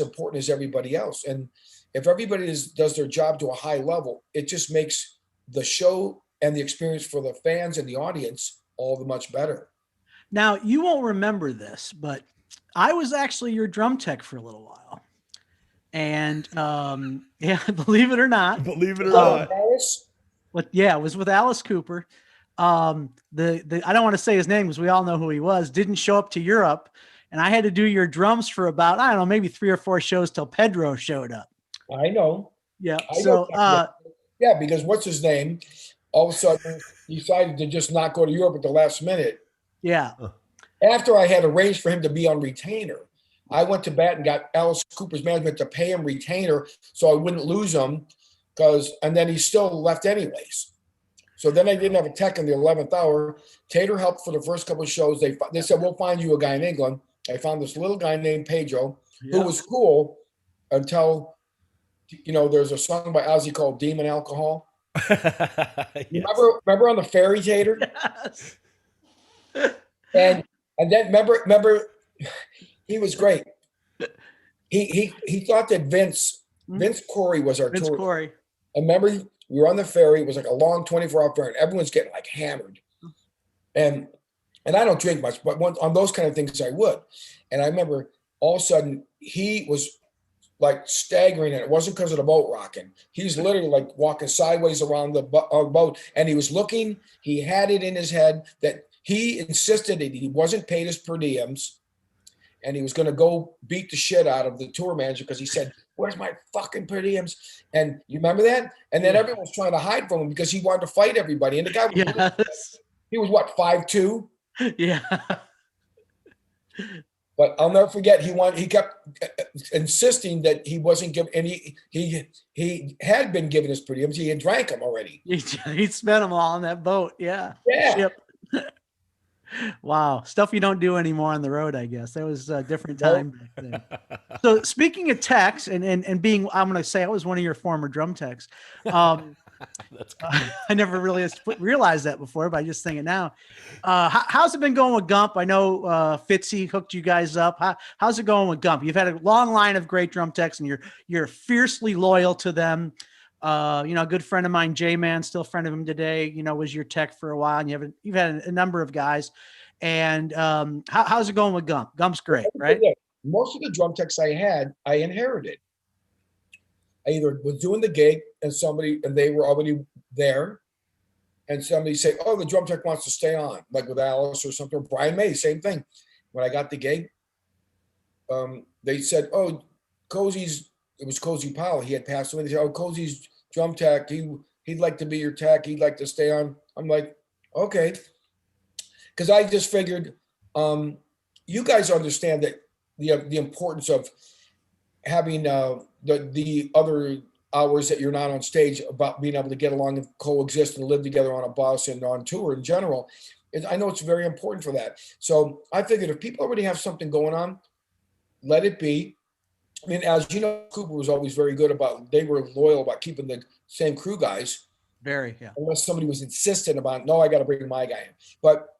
important as everybody else. And if everybody does their job to a high level, it just makes the show and the experience for the fans and the audience all the much better. Now, you won't remember this, but I was actually your drum tech for a little while. And believe it or not. It was with Alice Cooper. I don't want to say his name because we all know who he was, didn't show up to Europe. And I had to do your drums for about, I don't know, maybe 3 or 4 shows till Pedro showed up. I know. Yeah. Because what's his name? All of a sudden decided to just not go to Europe at the last minute. Yeah. After I had arranged for him to be on retainer, I went to bat and got Alice Cooper's management to pay him retainer so I wouldn't lose him, and then he still left anyways. So then I didn't have a tech in the 11th hour. Tater helped for the first couple of shows. They said, we'll find you a guy in England. I found this little guy named Pedro who was cool until, there's a song by Ozzy called Demon Alcohol. Yes. Remember on the ferry, Tater? Yes. And then remember, he was great. He thought that Vince Corey was our tour. Corey. And remember, We were on the ferry. It was like a long 24-hour ferry, and everyone's getting like hammered. And I don't drink much, but on those kind of things I would. And I remember all of a sudden he was like staggering, and it wasn't because of the boat rocking. He's literally like walking sideways around the boat, and he was looking. He had it in his head that he insisted that he wasn't paid his per diems, and he was going to go beat the shit out of the tour manager because he said, "Where's my fucking per diems?" And you remember that? And then everyone was trying to hide from him because he wanted to fight everybody. And the guy was, he was what, 5'2"? Yeah. But I'll never forget, he kept insisting that he wasn't giving, and he had been given his per diems. He had drank them already. He spent them all on that boat. Yeah. Yeah. Wow. Stuff you don't do anymore on the road, I guess. That was a different time back then. So speaking of techs and being, I'm going to say I was one of your former drum techs. That's cool. I never really realized that before, but I just think it now. How's it been going with Gump? I know Fitzy hooked you guys up. How's it going with Gump? You've had a long line of great drum techs, and you're fiercely loyal to them. A good friend of mine, J-Man, still a friend of him today, was your tech for a while, and you've had a number of guys. And how's it going with Gump? Gump's great, right? Most of the drum techs I had, I inherited. I either was doing the gig and they were already there, and somebody say, "Oh, the drum tech wants to stay on," like with Alice or something. Brian May, same thing. When I got the gig, they said, "Oh, it was Cozy Powell. He had passed away." They said, "Oh, Cozy's drum tech. He'd like to be your tech. He'd like to stay on." I'm like, okay, because I just figured, you guys understand that the importance of having the other hours that you're not on stage, about being able to get along and coexist and live together on a bus and on tour in general. I know it's very important for that. So I figured if people already have something going on, let it be. I mean, as you know, Cooper was always very good they were loyal about keeping the same crew guys. Very, yeah. Unless somebody was insistent about, "No, I got to bring my guy in." But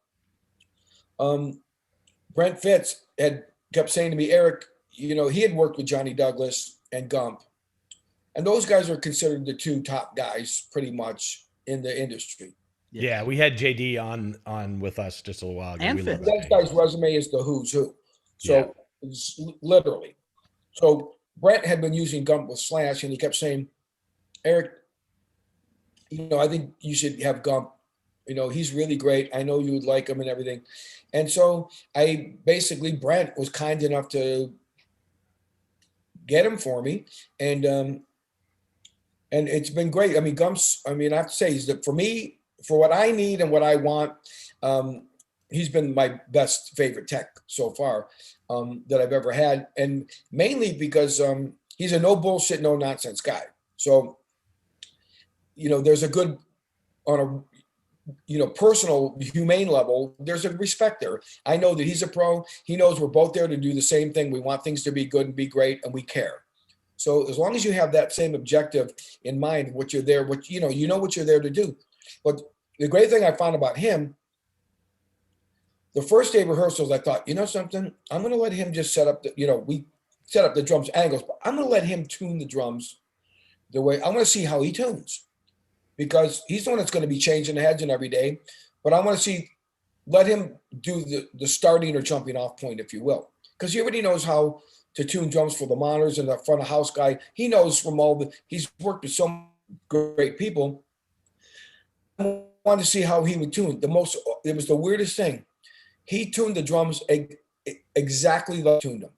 Brent Fitz kept saying to me, "Eric," he had worked with Johnny Douglas and Gump, and those guys are considered the two top guys pretty much in the industry. Yeah, we had JD on with us just a little while ago. And that guy's resume is the who's who. So it's literally. So Brent had been using Gump with Slash, and he kept saying, "Eric, I think you should have Gump. He's really great. I know you would like him and everything." And so Brent was kind enough to get him for me. And it's been great. I mean, Gump's, I have to say, he's for me, for what I need and what I want, he's been my best favorite tech so far that I've ever had. And mainly because he's a no bullshit, no nonsense guy. So, there's a good, on a, personal, humane level, there's a respect there. I know that he's a pro. He knows we're both there to do the same thing. We want things to be good and be great, and we care. So as long as you have that same objective in mind, what you're there, what you know what you're there to do. But the great thing I found about him, the first day of rehearsals, I thought, something, I'm going to let him just set up we set up the drums angles, but I'm going to let him tune the drums the way I want to see how he tunes, because he's the one that's going to be changing the heads in every day. But I want to let him do the starting or jumping off point, if you will, because he already knows how to tune drums for the monitors and the front of house guy. He knows he's worked with so great people. I wanted to see how he would tune. It was the weirdest thing. He tuned the drums exactly like I tuned them.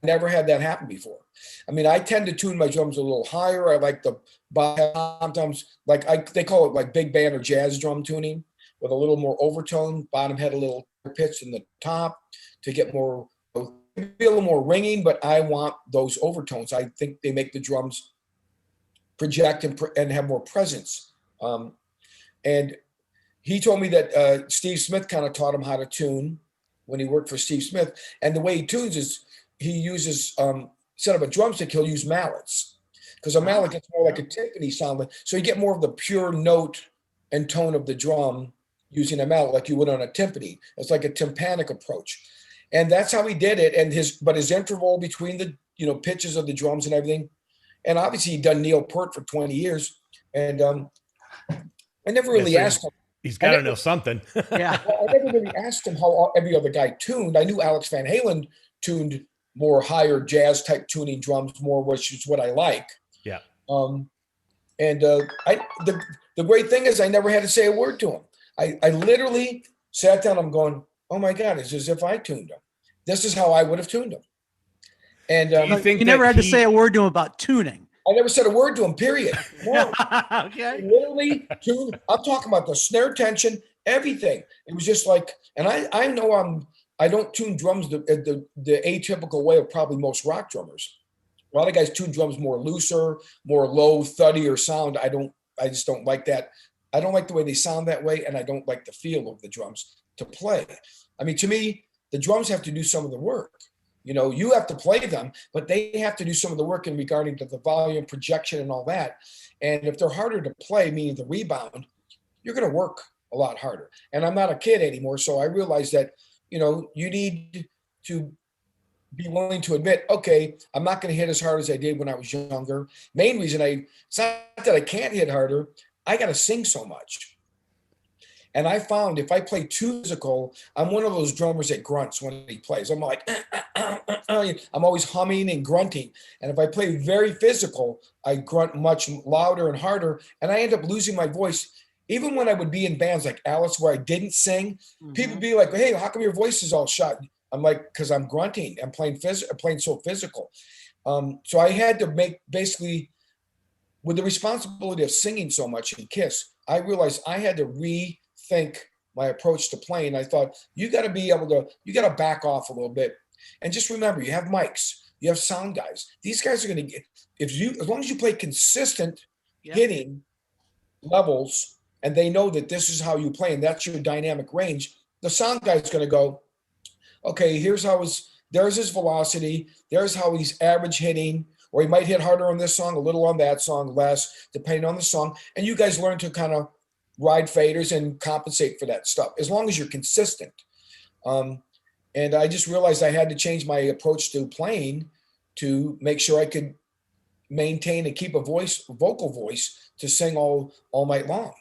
Never had that happen before. I tend to tune my drums a little higher. I like the bottoms, they call it like big band or jazz drum tuning, with a little more overtone. Bottom head a little pitch in the top to get more, be a little more ringing, but I want those overtones. I think they make the drums project and have more presence. And he told me that Steve Smith kind of taught him how to tune when he worked for Steve Smith. And the way he tunes is he uses, instead of a drumstick, he'll use mallets, because a mallet gets more like a timpani sound. So you get more of the pure note and tone of the drum using a mallet like you would on a timpani. It's like a tympanic approach. And that's how he did it. And his interval between the, pitches of the drums and everything. And obviously he'd done Neil Peart for 20 years. And I never really Yes, asked him. He's got to know something. Yeah. I never really asked him how every other guy tuned. I knew Alex Van Halen tuned more higher jazz type tuning drums more, which is what I like. Yeah. And the great thing is I never had to say a word to him. I literally sat down. I'm going, oh my God, it's as if I tuned him. This is how I would have tuned him. And you think you never had to say a word to him about tuning? I never said a word to him, period. No. Okay. Literally tuned. I'm talking about the snare tension, everything. It was just like, and I know I don't tune drums the atypical way of probably most rock drummers. A lot of guys tune drums more looser, more low, thuddier sound. I just don't like that. I don't like the way they sound that way, and I don't like the feel of the drums to play. I mean, to me, the drums have to do some of the work. You know, you have to play them, but they have to do some of the work in regarding to the volume, projection, and all that. And if they're harder to play, meaning the rebound, you're going to work a lot harder. And I'm not a kid anymore, so I realize that, you know, you need to be willing to admit, okay, I'm not going to hit as hard as I did when I was younger. Main reason it's not that I can't hit harder, I got to sing so much. And I found if I play too physical, I'm one of those drummers that grunts when he plays. I'm like, I'm always humming and grunting. And if I play very physical, I grunt much louder and harder. And I end up losing my voice. Even when I would be in bands like Alice where I didn't sing, people would be like, hey, how come your voice is all shot? I'm like, because I'm grunting. I'm playing so physical. So I had to make basically, with the responsibility of singing so much in Kiss, I realized I had to rethink my approach to playing. I thought, you got to back off a little bit. And just remember, you have mics, you have sound guys. These guys are going to get, as long as you play consistent hitting levels, and they know that this is how you play, and that's your dynamic range, the sound guy is going to go, okay, there's his velocity, there's how he's average hitting, or he might hit harder on this song, a little on that song, less, depending on the song. And you guys learn to kind of ride faders and compensate for that stuff, as long as you're consistent. And I just realized I had to change my approach to playing to make sure I could maintain and keep a vocal voice to sing all night long.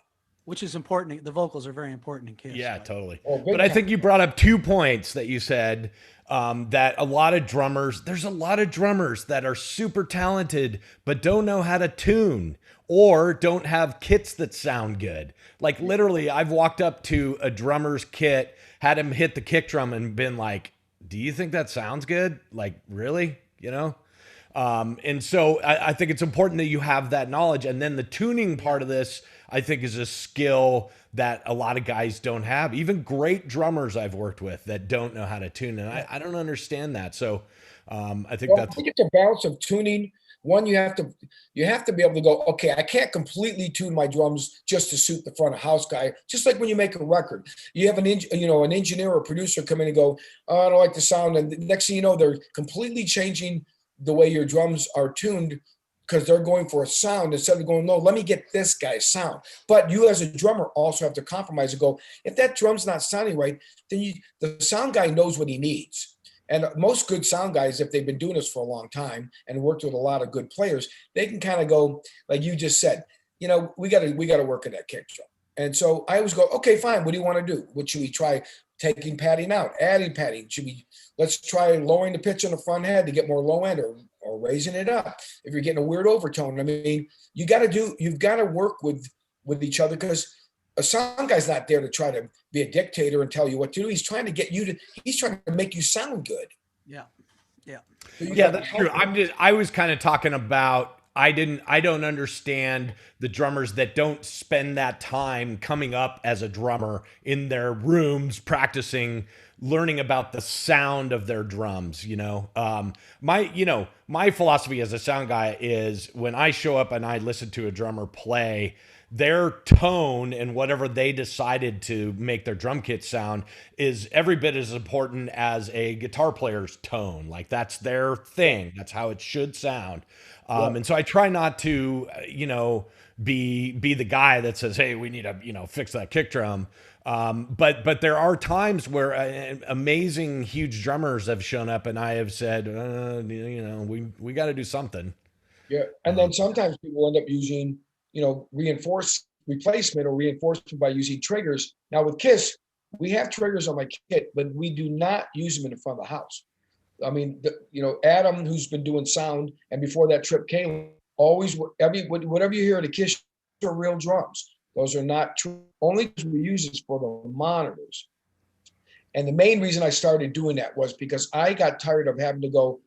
Which is important. The vocals are very important in Kiss. Yeah, totally. Oh, but I think you brought up 2 points that you said, that there's a lot of drummers that are super talented, but don't know how to tune or don't have kits that sound good. Like literally, I've walked up to a drummer's kit, had him hit the kick drum and been like, do you think that sounds good? Like, really? You know? And so I think it's important that you have that knowledge. And then the tuning part of this, I think, is a skill that a lot of guys don't have. Even great drummers I've worked with that don't know how to tune. And I don't understand that. So I think I think it's a balance of tuning. One, you have to be able to go, okay, I can't completely tune my drums just to suit the front of house guy. Just like when you make a record, you have an engineer or producer come in and go, oh, I don't like the sound. And the next thing you know, they're completely changing the way your drums are tuned because they're going for a sound instead of going, no, let me get this guy's sound. But you as a drummer also have to compromise and go, if that drum's not sounding right, then the sound guy knows what he needs. And most good sound guys, if they've been doing this for a long time and worked with a lot of good players, they can kind of go, like you just said, we got to work at that kick drum. And so I always go, okay, fine. What do you want to do? What should we try? Taking padding out, adding padding. Let's try lowering the pitch on the front head to get more low end or raising it up. If you're getting a weird overtone, I mean, you've got to work with each other, because a sound guy's not there to try to be a dictator and tell you what to do. He's trying to he's trying to make you sound good. Yeah. Yeah. So yeah, that's true. I was kind of talking about, I don't understand the drummers that don't spend that time coming up as a drummer in their rooms, practicing, learning about the sound of their drums. My philosophy as a sound guy is when I show up and I listen to a drummer play, their tone and whatever they decided to make their drum kit sound is every bit as important as a guitar player's tone. Like that's their thing. That's how it should sound. And so I try not to, be the guy that says, hey, we need to, fix that kick drum. But there are times where amazing, huge drummers have shown up and I have said, we got to do something. Yeah. And then sometimes people end up using, reinforce replacement or reinforcement by using triggers. Now with KISS, we have triggers on my kit, but we do not use them in the front of the house. I mean, Adam, who's been doing sound, and before that, Trip Kalen, always whatever you hear at a KISS are real drums. Those are not true. Only we use this for the monitors. And the main reason I started doing that was because I got tired of having to go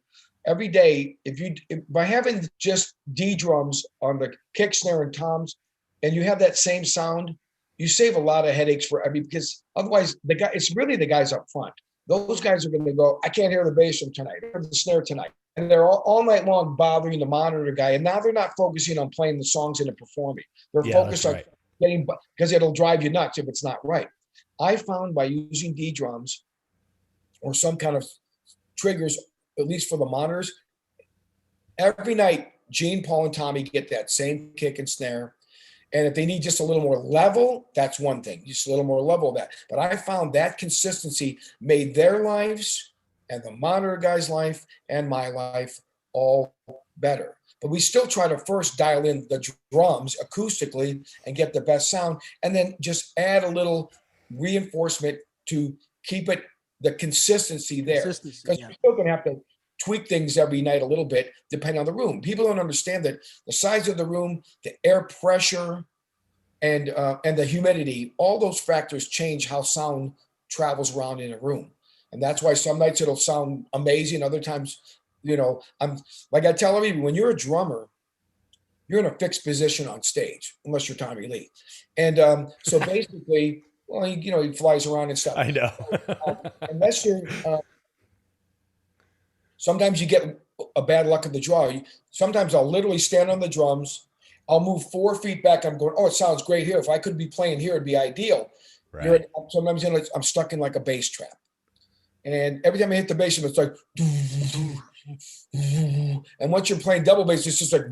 every day. By having just D drums on the kick, snare, and toms, and you have that same sound, you save a lot of headaches because otherwise it's really the guys up front. Those guys are going to go, I can't hear the bass from tonight, or the snare tonight. And they're all night long bothering the monitor guy. And now they're not focusing on playing the songs and performing. They're focused on getting, because it'll drive you nuts if it's not right. I found by using D drums or some kind of triggers, at least for the monitors, every night, Gene, Paul, and Tommy get that same kick and snare. And if they need just a little more level, that's one thing, just a little more level of that. But I found that consistency made their lives and the monitor guy's life and my life all better. But we still try to first dial in the drums acoustically and get the best sound, and then just add a little reinforcement to keep the consistency there. Because you're still going to have to tweak things every night a little bit, depending on the room. People don't understand that the size of the room, the air pressure, and the humidity, all those factors change how sound travels around in a room. And that's why some nights it'll sound amazing. Other times, I'm like I tell everybody, when you're a drummer, you're in a fixed position on stage, unless you're Tommy Lee. And so basically, well, he flies around and stuff. I know. Unless you're, sometimes you get a bad luck of the draw. Sometimes I'll literally stand on the drums. I'll move 4 feet back. I'm going, oh, it sounds great here. If I could be playing here, it'd be ideal. Right. Sometimes I'm stuck in like a bass trap. And every time I hit the bass, it's like, and once you're playing double bass, it's just like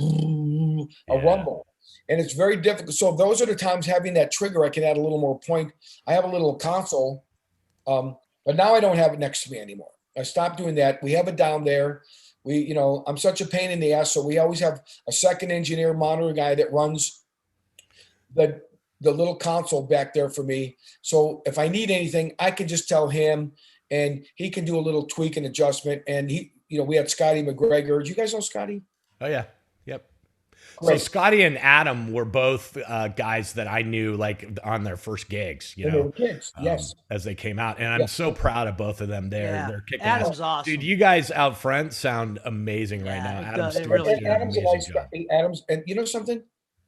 a rumble. And it's very difficult. So those are the times having that trigger, I can add a little more point. I have a little console, but now I don't have it next to me anymore. I stopped doing that. We have it down there. I'm such a pain in the ass. So we always have a second engineer monitor guy that runs the little console back there for me. So if I need anything, I can just tell him and he can do a little tweak and adjustment. And we had Scotty McGregor. Do you guys know Scotty? Oh yeah. Yep. Great. So Scotty and Adam were both guys that I knew like on their first gigs, They were kids, yes, as they came out. And I'm so proud of both of them. They're kicking Adam's ass. awesome. Dude, you guys out front sound amazing right now. It really doing an Adam's a amazing nice job. guy. Adam's, and you know something?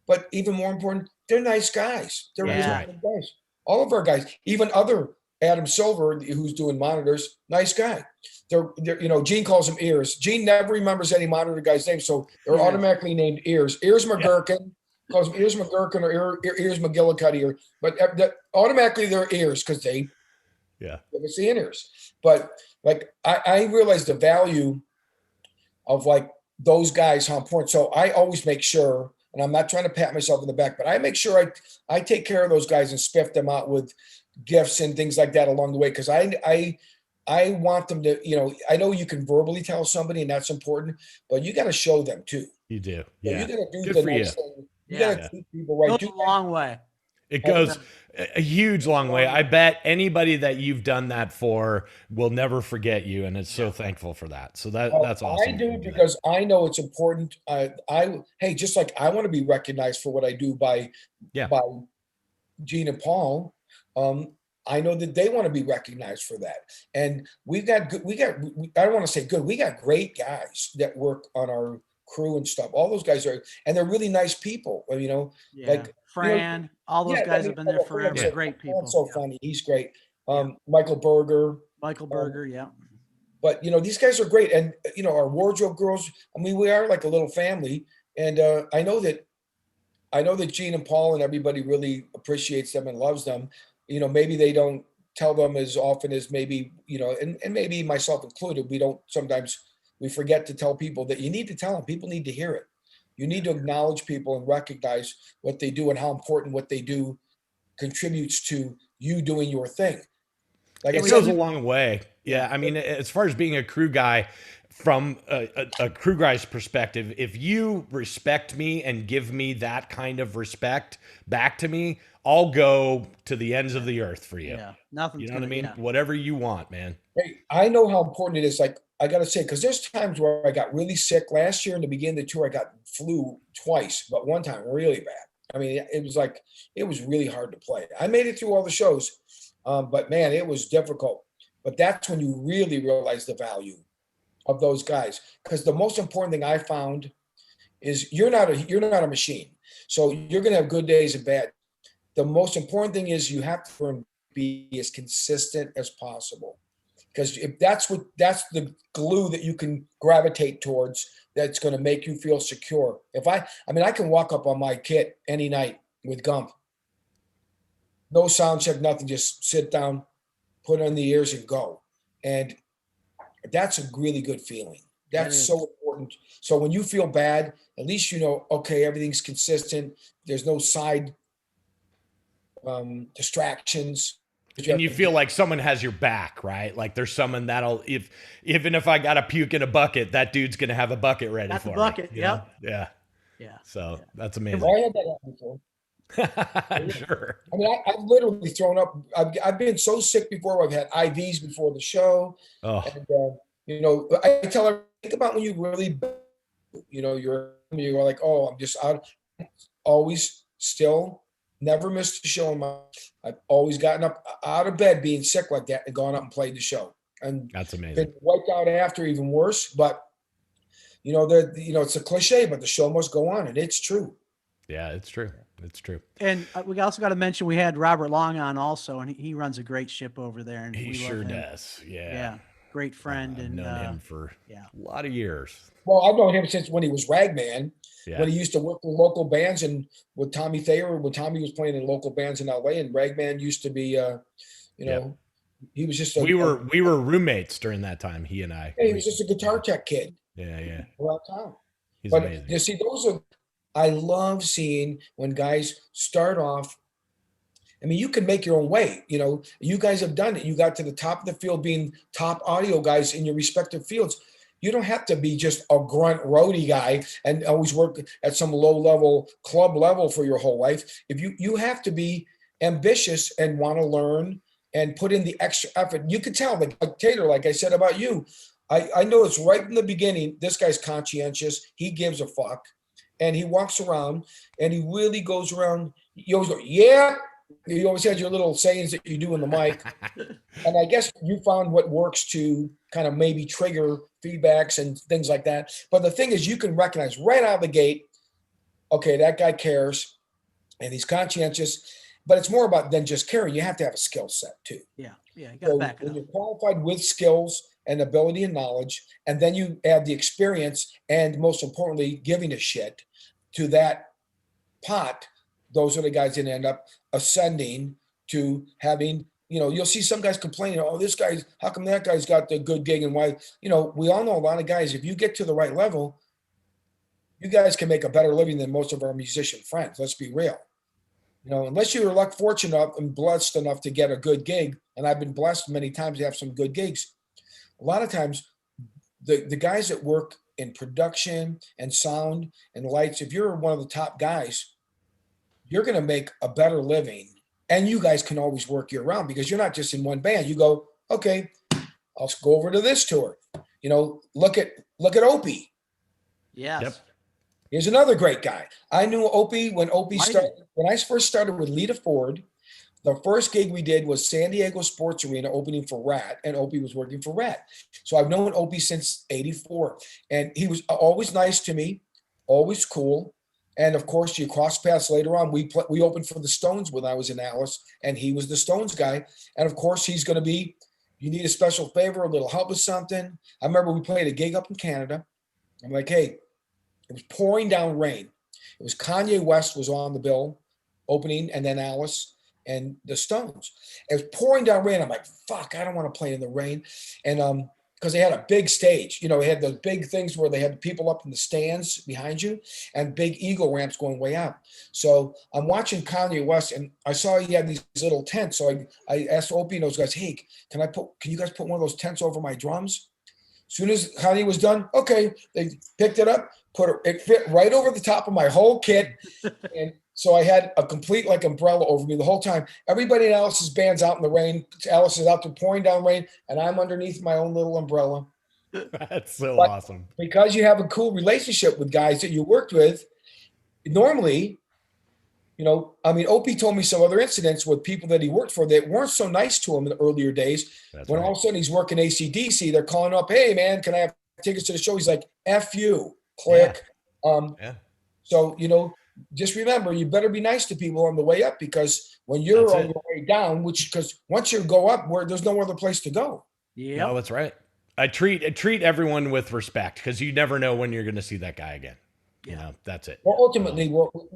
But even more important, they're nice guys. They're really Yeah. good guys. All of our guys, even other Adam Silver, who's doing monitors, nice guy. They're Gene calls them Ears. Gene never remembers any monitor guy's name, so they're automatically named Ears. Ears McGurkin, calls them Ears McGurkin or Ears McGillicuddy, but automatically they're Ears because they give us the ears. But like I realize the value of like those guys, how important. So I always make sure, and I'm not trying to pat myself in the back, but I make sure I take care of those guys and spiff them out with gifts and things like that along the way. Cause I want them to, I know you can verbally tell somebody and that's important, but you got to show them too. You do. So Yeah. you got to do Good the for nice you. thing. You got to treat people right. Goes a long way. It goes a huge long way. I bet anybody that you've done that for will never forget you, and is so thankful for that. So that's awesome. I do because I know it's important. Just like I want to be recognized for what I do by Gene and Paul. I know that they want to be recognized for that. And I don't want to say good. We got great guys that work on our crew and stuff. All those guys and they're really nice people. Like Fran, all those guys have been there forever. Fran's Great people. so funny. He's great. Michael Berger. Yeah. But these guys are great. And our wardrobe girls, I mean, we are like a little family. And I know that Gene and Paul and everybody really appreciates them and loves them. Maybe they don't tell them as often as maybe, and maybe myself included, we forget to tell people that you need to tell them. People need to hear it. You need to acknowledge people and recognize what they do and how important what they do contributes to you doing your thing. Like it goes a long way. Yeah. I mean, as far as being a crew guy, from a crew guy's perspective, if you respect me and give me that kind of respect back to me, I'll go to the ends of the earth for you. Yeah, nothing's You know what I mean? yeah. Whatever you want, man. Hey, I know how important it is. Like, I got to say, because there's times where I got really sick. Last year in the beginning of the tour, I got flu twice, but one time really bad. I mean, it was really hard to play. I made it through all the shows, but man, it was difficult. But that's when you really realize the value of those guys. Because the most important thing I found is you're not a machine. So you're going to have good days and bad. The most important thing is you have to be as consistent as possible. Because if that's the glue that you can gravitate towards, that's going to make you feel secure. I can walk up on my kit any night with Gump. No sound check, nothing, just sit down, put on the ears and go. And that's a really good feeling. That's so important. So when you feel bad, at least you know, okay, everything's consistent. There's no side distractions. And you feel like someone has your back, right? Like there's someone that'll, even if I got to puke in a bucket, that dude's going to have a bucket ready That's for a bucket, me. Yeah. Yeah. So that's I amazing. had that happen before. Sure. I mean, I've literally thrown up. I've been so sick before. I've had IVs before the show. Oh. And, I tell her, think about when you really, you're like, oh, I'm just out. Always still never missed a show in my. I've always gotten up out of bed being sick like that and gone up and played the show. And that's amazing. Been wiped out after, even worse. But it's a cliche, but the show must go on, and it's true. Yeah, it's true. It's true. And we also got to mention we had Robert Long on also, and he runs a great ship over there. And he sure does. Yeah. Yeah. Great friend. I've known him for a lot of years. Well, I've known him since when he was Ragman, when he used to work with local bands and with Tommy Thayer, when Tommy was playing in local bands in LA, and Ragman used to be, he was just we were roommates during that time. He and I. Yeah, he was just a guitar tech kid. Yeah. Around town. He's but amazing. You see, I love seeing when guys start off. I mean, you can make your own way. You guys have done it. You got to the top of the field being top audio guys in your respective fields. You don't have to be just a grunt roadie guy and always work at some low-level club level for your whole life. If you have to be ambitious and want to learn and put in the extra effort. You could tell, like Tater, like I said about you, I know it's right in the beginning. This guy's conscientious. He gives a fuck. And he walks around and he really goes around. You always go, yeah. You always had your little sayings that you do in the mic. And I guess you found what works to kind of maybe trigger feedbacks and things like that. But the thing is, you can recognize right out of the gate, okay, that guy cares and he's conscientious. But it's more about than just caring. You have to have a skill set too. Yeah. You got to back it up. When you're qualified with skills and ability and knowledge, and then you add the experience and most importantly, giving a shit to that pot, those are the guys that end up ascending to having, you'll see some guys complaining, oh, this guy's, how come that guy's got the good gig and why, we all know a lot of guys, if you get to the right level, you guys can make a better living than most of our musician friends. Let's be real. Unless you're fortunate enough and blessed enough to get a good gig, and I've been blessed many times to have some good gigs. A lot of times, the guys that work in production and sound and lights, if you're one of the top guys, you're going to make a better living. And you guys can always work year round because you're not just in one band. You go, okay, I'll go over to this tour. Look at Opie. Yes. Yep. Here's another great guy. I knew Opie when Opie started. When I first started with Lita Ford, the first gig we did was San Diego Sports Arena opening for Rat, and Opie was working for Rat. So I've known Opie since '84, and he was always nice to me, always cool. And of course, you cross paths later on. We opened for the Stones when I was in Alice, and he was the Stones guy. And of course, he's going to be. You need a special favor, a little help with something. I remember we played a gig up in Canada. I'm like, hey. It was pouring down rain. It was Kanye West was on the bill opening, and then Alice and the Stones. It was pouring down rain. I'm like, fuck, I don't want to play in the rain. And because they had a big stage, they had those big things where they had people up in the stands behind you and big eagle ramps going way out. So I'm watching Kanye West, and I saw he had these little tents. So I asked Opie and those guys, hey, can you guys put one of those tents over my drums? soon as Honey was done, okay, they picked it up, it fit right over the top of my whole kit. And so I had a complete like umbrella over me the whole time. Everybody in Alice's band's out in the rain. Alice is out there pouring down rain, and I'm underneath my own little umbrella. That's so awesome. Because you have a cool relationship with guys that you worked with, normally, you know, I mean, Opie told me some other incidents with people that he worked for that weren't so nice to him in the earlier days. That's when right. all of a sudden he's working AC/DC, they're calling up, hey, man, can I have tickets to the show? He's like, F you, click. Yeah. So, you know, just remember, you better be nice to people on the way up, because when you're on your way down, because once you go up, there's no other place to go. Yeah, No, that's right. I treat everyone with respect, because you never know when you're going to see that guy again. You know, that's it. Well, ultimately,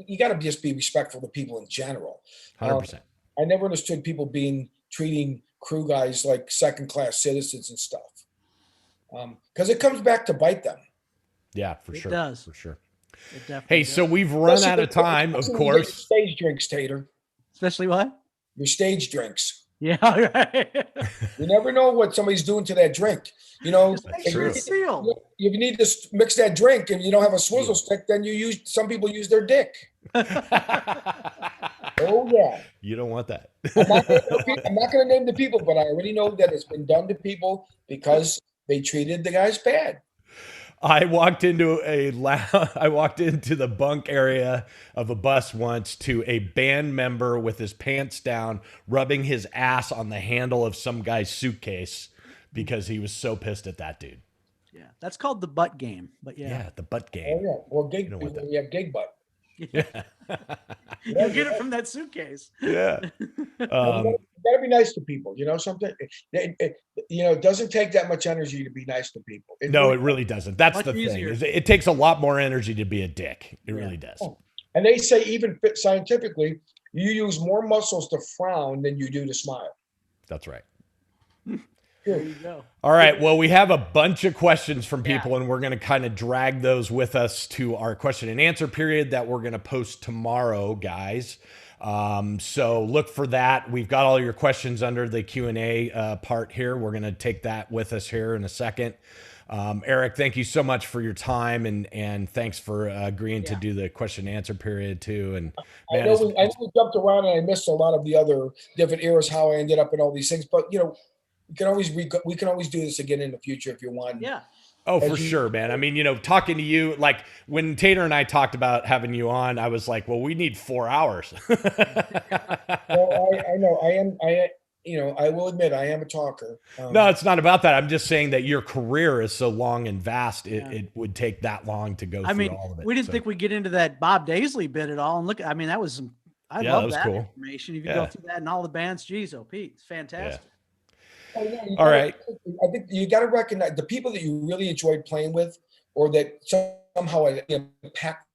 you got to just be respectful to people in general. 100%. I never understood people treating crew guys like second-class citizens and stuff, because it comes back to bite them. Yeah, for sure. It does. For sure. It definitely Hey, does. so we've run out of time, of course. Stage drinks, Tater. Especially what? Your stage drinks. Yeah, right. You never know what somebody's doing to that drink. You know, That's true. if you need to mix that drink and you don't have a swizzle stick, then some people use their dick. Oh yeah. You don't want that. I'm not going to name the people, but I already know that it's been done to people because they treated the guys bad. I walked into the bunk area of a bus once to a band member with his pants down, rubbing his ass on the handle of some guy's suitcase because he was so pissed at that dude. Yeah, that's called the butt game. But yeah, the butt Oh game. yeah. Well, you have gig butt. You get it from that suitcase. Yeah. You gotta be nice to people. You know something. It doesn't take that much energy to be nice to people. It really doesn't. That's Much the easier. thing. It takes a lot more energy to be a dick. It really does. And they say even scientifically, you use more muscles to frown than you do to smile. That's right. There you go. All right. Well, we have a bunch of questions from people, and we're going to kind of drag those with us to our question and answer period that we're going to post tomorrow, guys. So look for that. We've got all your questions under the Q&A part here. We're going to take that with us here in a second. Eric, thank you so much for your time, and thanks for agreeing to do the question and answer period too. And man, I know we jumped around and I missed a lot of the other different eras, how I ended up in all these things, but we can always do this again in the future if you want. Yeah. Oh, for sure, man. I mean, talking to you, like when Tater and I talked about having you on, I was like, well, we need 4 hours. Well, I know I will admit I am a talker. No, it's not about that. I'm just saying that your career is so long and vast. It would take that long to go through all of it. We didn't think we'd get into that Bob Daisley bit at all. And look, I mean, that was love that cool information. If you go through that and all the bands, geez, Pete, it's fantastic. Yeah. All right. I think you got to recognize the people that you really enjoyed playing with, or that somehow impact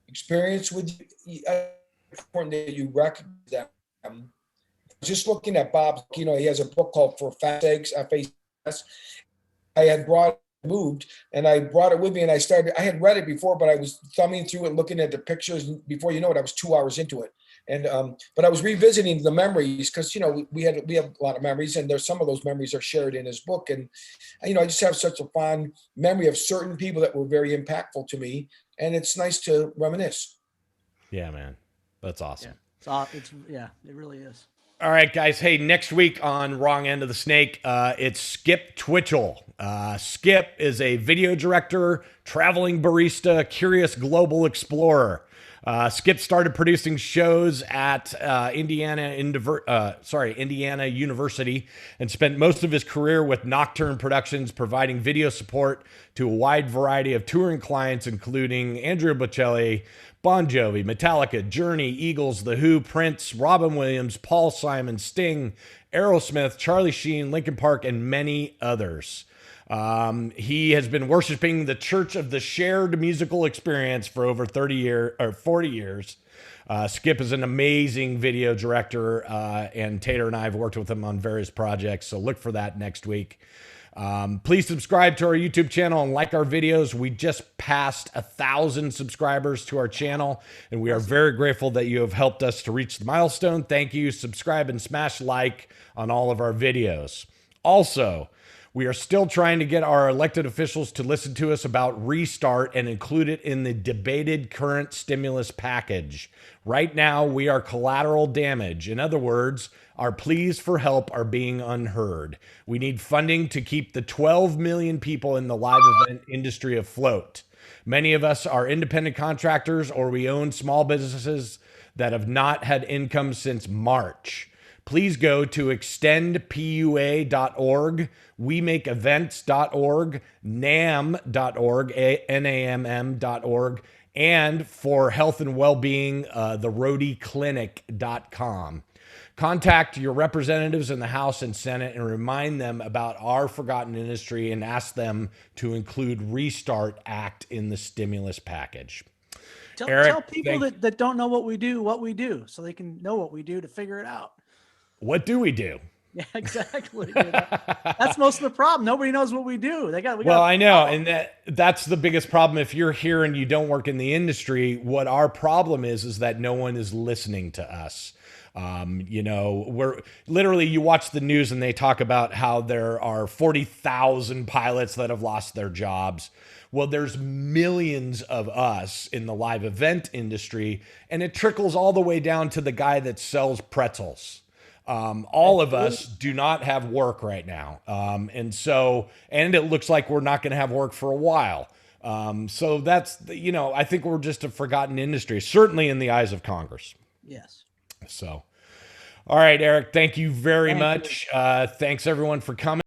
experience with you. Important that you recognize them. Just looking at Bob, he has a book called For Fast Sakes, FAS. I had moved and I brought it with me, and I had read it before, but I was thumbing through it, looking at the pictures, and before you know it, I was 2 hours into it. And but I was revisiting the memories because we have a lot of memories, and there's some of those memories are shared in his book. And I just have such a fond memory of certain people that were very impactful to me, and it's nice to reminisce. Yeah, man, that's awesome. It really is. All right, guys. Hey, next week on Wrong End of the Snake, it's Skip Twitchell. Skip is a video director, traveling barista, curious global explorer. Skip started producing shows at Indiana University and spent most of his career with Nocturne Productions, providing video support to a wide variety of touring clients, including Andrea Bocelli, Bon Jovi, Metallica, Journey, Eagles, The Who, Prince, Robin Williams, Paul Simon, Sting, Aerosmith, Charlie Sheen, Linkin Park, and many others. He has been worshiping the Church of the Shared Musical Experience for over 40 years. Skip is an amazing video director, and Tater and I have worked with him on various projects, so look for that next week. Please subscribe to our YouTube channel and like our videos. We just passed 1,000 subscribers to our channel, and we are very grateful that you have helped us to reach the milestone. Thank you. Subscribe and smash like on all of our videos. Also, We are still trying to get our elected officials to listen to us about restart and include it in the debated current stimulus package. Right now, we are collateral damage. In other words, our pleas for help are being unheard. We need funding to keep the 12 million people in the live event industry afloat. Many of us are independent contractors or we own small businesses that have not had income since March. Please go to extendpua.org, wemakeevents.org, NAMM.org, NAMM.org, and for health and well-being, the roadieclinic.com. Contact your representatives in the House and Senate and remind them about our forgotten industry and ask them to include Restart Act in the stimulus package. Tell people that don't know what we do, so they can know what we do to figure it out. What do we do? Yeah, exactly. Dude. That's most of the problem. Nobody knows what we do. I know. And that's the biggest problem. If you're here and you don't work in the industry, what our problem is that no one is listening to us. We're literally, you watch the news and they talk about how there are 40,000 pilots that have lost their jobs. Well, there's millions of us in the live event industry, and it trickles all the way down to the guy that sells pretzels. All of us do not have work right now. And it looks like we're not going to have work for a while. So that's, I think we're just a forgotten industry, certainly in the eyes of Congress. Yes. So, all right, Eric, thank you very much. Thanks everyone for coming.